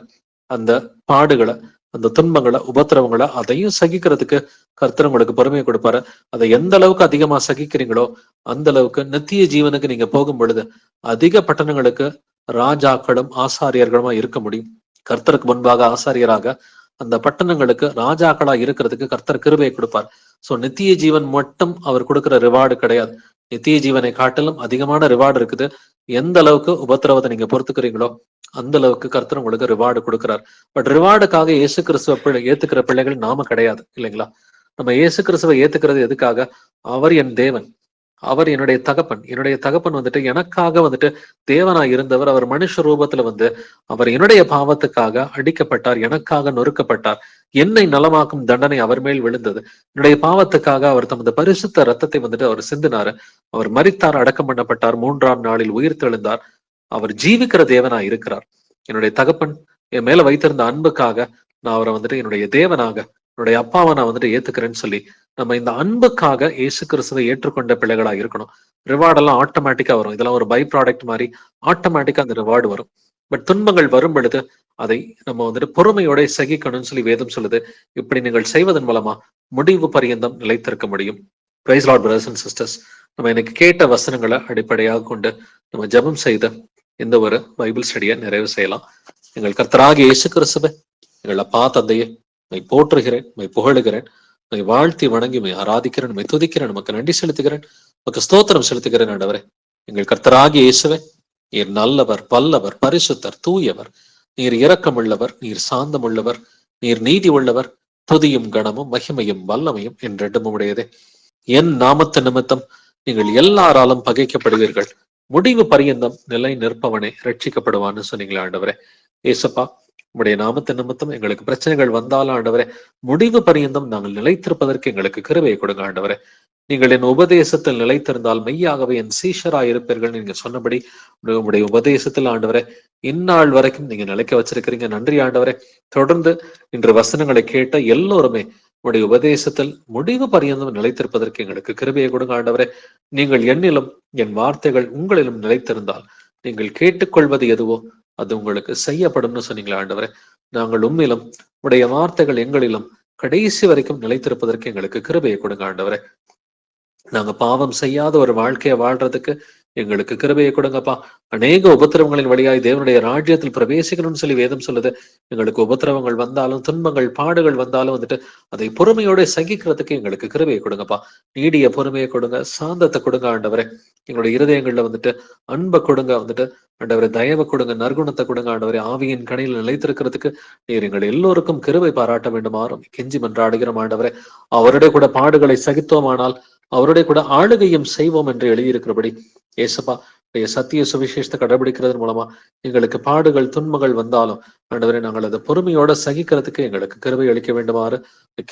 அந்த பாடுகளை, அந்த துன்பங்களை, உபத்திரவங்களை அதையும் சகிக்கிறதுக்கு கர்த்தர் உங்களுக்கு பொறுமையை கொடுப்பாரு. அதை எந்த அளவுக்கு அதிகமா சகிக்கிறீங்களோ அந்த அளவுக்கு நித்திய ஜீவனுக்கு நீங்க போகும் பொழுது அதிக பட்டணங்களுக்கு ராஜாக்களும் ஆசாரியர்களுமா இருக்க முடியும். கர்த்தருக்கு முன்பாக ஆசாரியராக அந்த பட்டணங்களுக்கு ராஜாக்களா இருக்கிறதுக்கு கர்த்தர் கிருபையை கொடுப்பார். சோ நித்திய ஜீவன் மட்டும் அவர் கொடுக்கிற ரிவார்டு கிடையாது. நித்திய ஜீவனை காட்டிலும் அதிகமான ரிவார்டு இருக்குது. எந்த அளவுக்கு உபத்திரவத்தை நீங்க பொறுத்துக்கிறீங்களோ அந்த அளவுக்கு கர்த்தர் உங்களுக்கு ரிவார்டு கொடுக்கிறார். பட் ரிவார்டுக்காக இயேசு கிறிஸ்துவ ஏத்துக்கிற பிள்ளைகள் நாம கிடையாது, இல்லைங்களா? நம்ம இயேசு கிறிஸ்துவை ஏத்துக்கிறது எதுக்காக? அவர் என் தேவன், அவர் என்னுடைய தகப்பன். என்னுடைய தகப்பன் வந்துட்டு எனக்காக வந்துட்டு தேவனா இருந்தவர். அவர் மனுஷ ரூபத்துல வந்து அவர் என்னுடைய பாவத்துக்காக அடிக்கப்பட்டார், எனக்காக நொறுக்கப்பட்டார். என்னை நலமாக்கும் தண்டனை அவர் மேல் விழுந்தது. என்னுடைய பாவத்துக்காக அவர் தமது பரிசுத்த ரத்தத்தை வந்துட்டு அவர் சிந்தினாரு. அவர் மரித்தார், அடக்கம் பண்ணப்பட்டார், 3ஆம் நாளில் உயிர் தெழுந்தார். அவர் ஜீவிக்கிற தேவனா இருக்கிறார். என்னுடைய தகப்பன் என் மேல வைத்திருந்த அன்புக்காக நான் அவரை வந்துட்டு என்னுடைய தேவனாக, என்னுடைய அப்பாவை நான் வந்துட்டு ஏத்துக்கிறேன்னு சொல்லி நம்ம இந்த அன்புக்காக இயேசு கிறிஸ்துவை ஏற்றுக்கொண்ட பிள்ளைகளா இருக்கணும். ரிவார்டெல்லாம் ஆட்டோமேட்டிக்கா வரும். இதெல்லாம் ஒரு பை ப்ராடக்ட் மாதிரி ஆட்டோமேட்டிக்கா அந்த ரிவார்டு வரும். பட் துன்பங்கள் வரும் பொழுது அதை நம்ம வந்துட்டு பொறுமையோட சகிக்கணும்னு சொல்லி வேதம் சொல்லுது. இப்படி நீங்கள் செய்வதன் மூலமா முடிவு பரியந்தம் நிலைத்திருக்க முடியும். Praise lord brothers and sisters. நம்ம எனக்கு கேட்ட வசனங்களை அடிப்படையாக கொண்டு நம்ம ஜெபம் செய்த இந்த ஒரு பைபிள் ஸ்டடியை நிறைவு செய்யலாம். எங்கள் கர்த்தராகிய இயேசு கிறிஸ்துவே, எங்கள் அப்பா தந்தையே, மை போற்றுகிறேன், மை புகழுகிறேன், மை வாழ்த்தி வணங்கி மை ஆராதிக்கிறேன், மை துதிக்கிறேன், நமக்கு நன்றி செலுத்துகிறேன், நமக்கு ஸ்தோத்திரம் செலுத்துகிறேன். ஆண்டவரே, எங்கள் கர்த்தராகிய இயேசுவே, நீர் நல்லவர், வல்லவர், பரிசுத்தர், தூயவர், நீர் இரக்கமுள்ளவர், நீர் சாந்தமுள்ளவர், நீர் நீதி உள்ளவர். துதியும் கணமும் மகிமையும் வல்லமையும் என்றென்றும் உடையதே. என் நாமத்து நிமித்தம் நீங்கள் எல்லாராலும் பகைக்கப்படுவீர்கள், முடிவு பரியந்தம் நிலை நிற்பவனே ரட்சிக்கப்படுவான்னு சொன்னீங்களா ஆண்டவரே. ஏசப்பா, உடைய நாமத்து நிமித்தம் எங்களுக்கு பிரச்சனைகள் வந்தாலும் ஆண்டவரே, முடிவு பரியந்தம் நாங்கள் நிலைத்திருப்பதற்கு எங்களுக்கு கிருபையை கொடுங்க ஆண்டவரே. நீங்கள் என் உபதேசத்தில் நிலைத்திருந்தால் மெய்யாகவே என் சீஷராய் இருப்பீர்கள் நீங்க சொன்னபடி உங்களுடைய உபதேசத்தில் ஆண்டவரே இந்நாள் வரைக்கும் நீங்க நிலைக்க வச்சிருக்கிறீங்க. நன்றி ஆண்டவரே. தொடர்ந்து இன்று வசனங்களை கேட்ட எல்லோருமே உடைய உபதேசத்தில் முடிவு பரியந்தம் நிலைத்திருப்பதற்கு எங்களுக்கு கிருபையை கொடுங்க ஆண்டவரே. நீங்கள் என்னிலும் என் வார்த்தைகள் உங்களிலும் நிலைத்திருந்தால் நீங்கள் கேட்டுக்கொள்வது எதுவோ அது உங்களுக்கு செய்யப்படும்னு சொன்னீங்களா ஆண்டவரே. நாங்கள் உண்மையிலும் உடைய வார்த்தைகள் எங்களிலும் கடைசி வரைக்கும் நிலைத்திருப்பதற்கு எங்களுக்கு கிருபையை கொடுங்க ஆண்டவரே. நாங்க பாவம் செய்யாத ஒரு வாழ்க்கையை வாழ்றதுக்கு எங்களுக்கு கிருபையை கொடுங்கப்பா. அநேக உபத்திரவங்களின் வழியாய் தேவனுடைய ராஜ்யத்தில் பிரவேசிக்கணும்னு சொல்லி வேதம் சொல்லுது. எங்களுக்கு உபத்திரவங்கள் வந்தாலும், துன்பங்கள், பாடுகள் வந்தாலும் வந்துட்டு அதை பொறுமையோட சகிக்கிறதுக்கு எங்களுக்கு கிருபையை கொடுங்கப்பா. நீடிய பொறுமையை கொடுங்க, சாந்தத்தை கொடுங்க ஆண்டவரே. எங்களுடைய இருதயங்கள்ல வந்துட்டு அன்பை கொடுங்க, வந்துட்டு ஆண்டவரை தயவை கொடுங்க, நற்குணத்தை கொடுங்க ஆண்டவரை. ஆவியின் கணையில் நிலைத்திருக்கிறதுக்கு நீர் எங்கள் எல்லோருக்கும் கிருபை பாராட்ட வேண்டுமாறும் கெஞ்சி மன்றாடுகிறோம் ஆண்டவரே. அவருடைய கூட பாடுகளை சகித்தோமானால் அவருடைய கூட ஆளுகையும் செய்வோம் என்று எழுதியிருக்கிறபடி ஏசப்பா சத்திய சுவிசேஷத்தை கடைபிடிக்கிறதன் மூலமா எங்களுக்கு பாடுகள், துன்பங்கள் வந்தாலும் ஆண்டவரை நாங்கள் அதை பொறுமையோட சகிக்கிறதுக்கு எங்களுக்கு கிருபை அளிக்க வேண்டுமாறு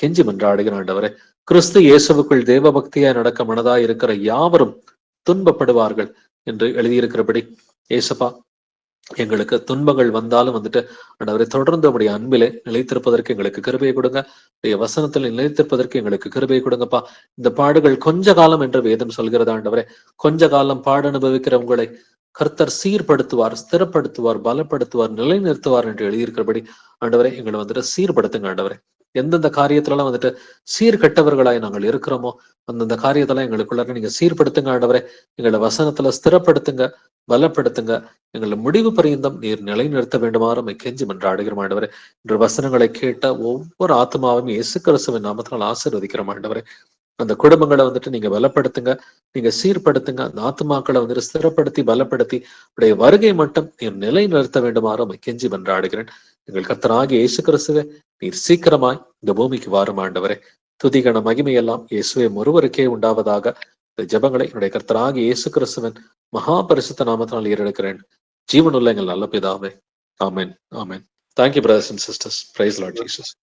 கெஞ்சி மன்றாடுகிற ஆண்டவரே. கிறிஸ்து இயேசுவுக்குள் தேவ பக்தியாய் நடக்க மனதாய் இருக்கிற யாவரும் துன்பப்படுவார்கள் என்று எழுதியிருக்கிறபடி ஏசப்பா எங்களுக்கு துன்பங்கள் வந்தாலும் வந்துட்டு ஆண்டவரை தொடர்ந்து உடைய அன்பிலே நிலைத்திருப்பதற்கு எங்களுக்கு கிருபையை கொடுங்க. உடைய வசனத்தில் நிலைத்திருப்பதற்கு எங்களுக்கு கிருபையை கொடுங்கப்பா. இந்த பாடுகள் கொஞ்ச காலம் என்று வேதம் சொல்கிறது ஆண்டவரே. கொஞ்ச காலம் பாடு அனுபவிக்கிற உங்களை கர்த்தர் சீர்படுத்துவார், ஸ்திரப்படுத்துவார், பலப்படுத்துவார், நிலைநிறுத்துவார் என்று எழுதியிருக்கிறபடி ஆண்டவரே எங்களை வந்துட்டு சீர்படுத்துங்க ஆண்டவரே. எந்தெந்த காரியத்துலலாம் வந்துட்டு சீர்கெட்டவர்களாய் நாங்கள் இருக்கிறோமோ அந்தந்த காரியத்தெல்லாம் எங்களுக்குள்ள நீங்க சீர்படுத்துங்க ஆண்டவரே. எங்களை வசனத்துல ஸ்திரப்படுத்துங்க, பலப்படுத்துங்க. எங்களை முடிவு பரியந்தம் நீர் நிலைநிறுத்த வேண்டுமாறு கெஞ்சி மன்றாடுகிறோம் ஆண்டவரே. இன்று வசனங்களை கேட்ட ஒவ்வொரு ஆத்மாவும் இயேசு கிறிஸ்துவின் நாமத்தினால் ஆசீர்வதிக்கிறோம் ஆண்டவரே. அந்த குடும்பங்களை வந்துட்டு நீங்க பலப்படுத்துங்க, நீங்க சீர்படுத்துங்க. அந்த ஆத்மாக்களை வந்துட்டு ஸ்திரப்படுத்தி பலப்படுத்தி உடைய வருகை மட்டும் நீர் நிலை நிறுத்த வேண்டுமாறு கெஞ்சி மன்றாடுகிறேன். எங்கள் கர்த்தராகிய இயேசு கிறிஸ்துவே, நீர் சீக்கிரமாய் இந்த பூமிக்கு வாரும் ஆண்டவரே. துதிகன மகிமையெல்லாம் இயேசுவே ஒருவருக்கே உண்டாவதாக. இந்த ஜெபங்களை என்னுடைய கர்த்தராகிய இயேசு கிறிஸ்துவின் மகா பரிசுத்த நாமத்தினால் ஏறெடுக்கிறேன். ஜீவனுள்ள எங்கள் நல்ல பிதாவே. ஆமென், ஆமென். Thank you, brothers and sisters. Praise Lord Jesus.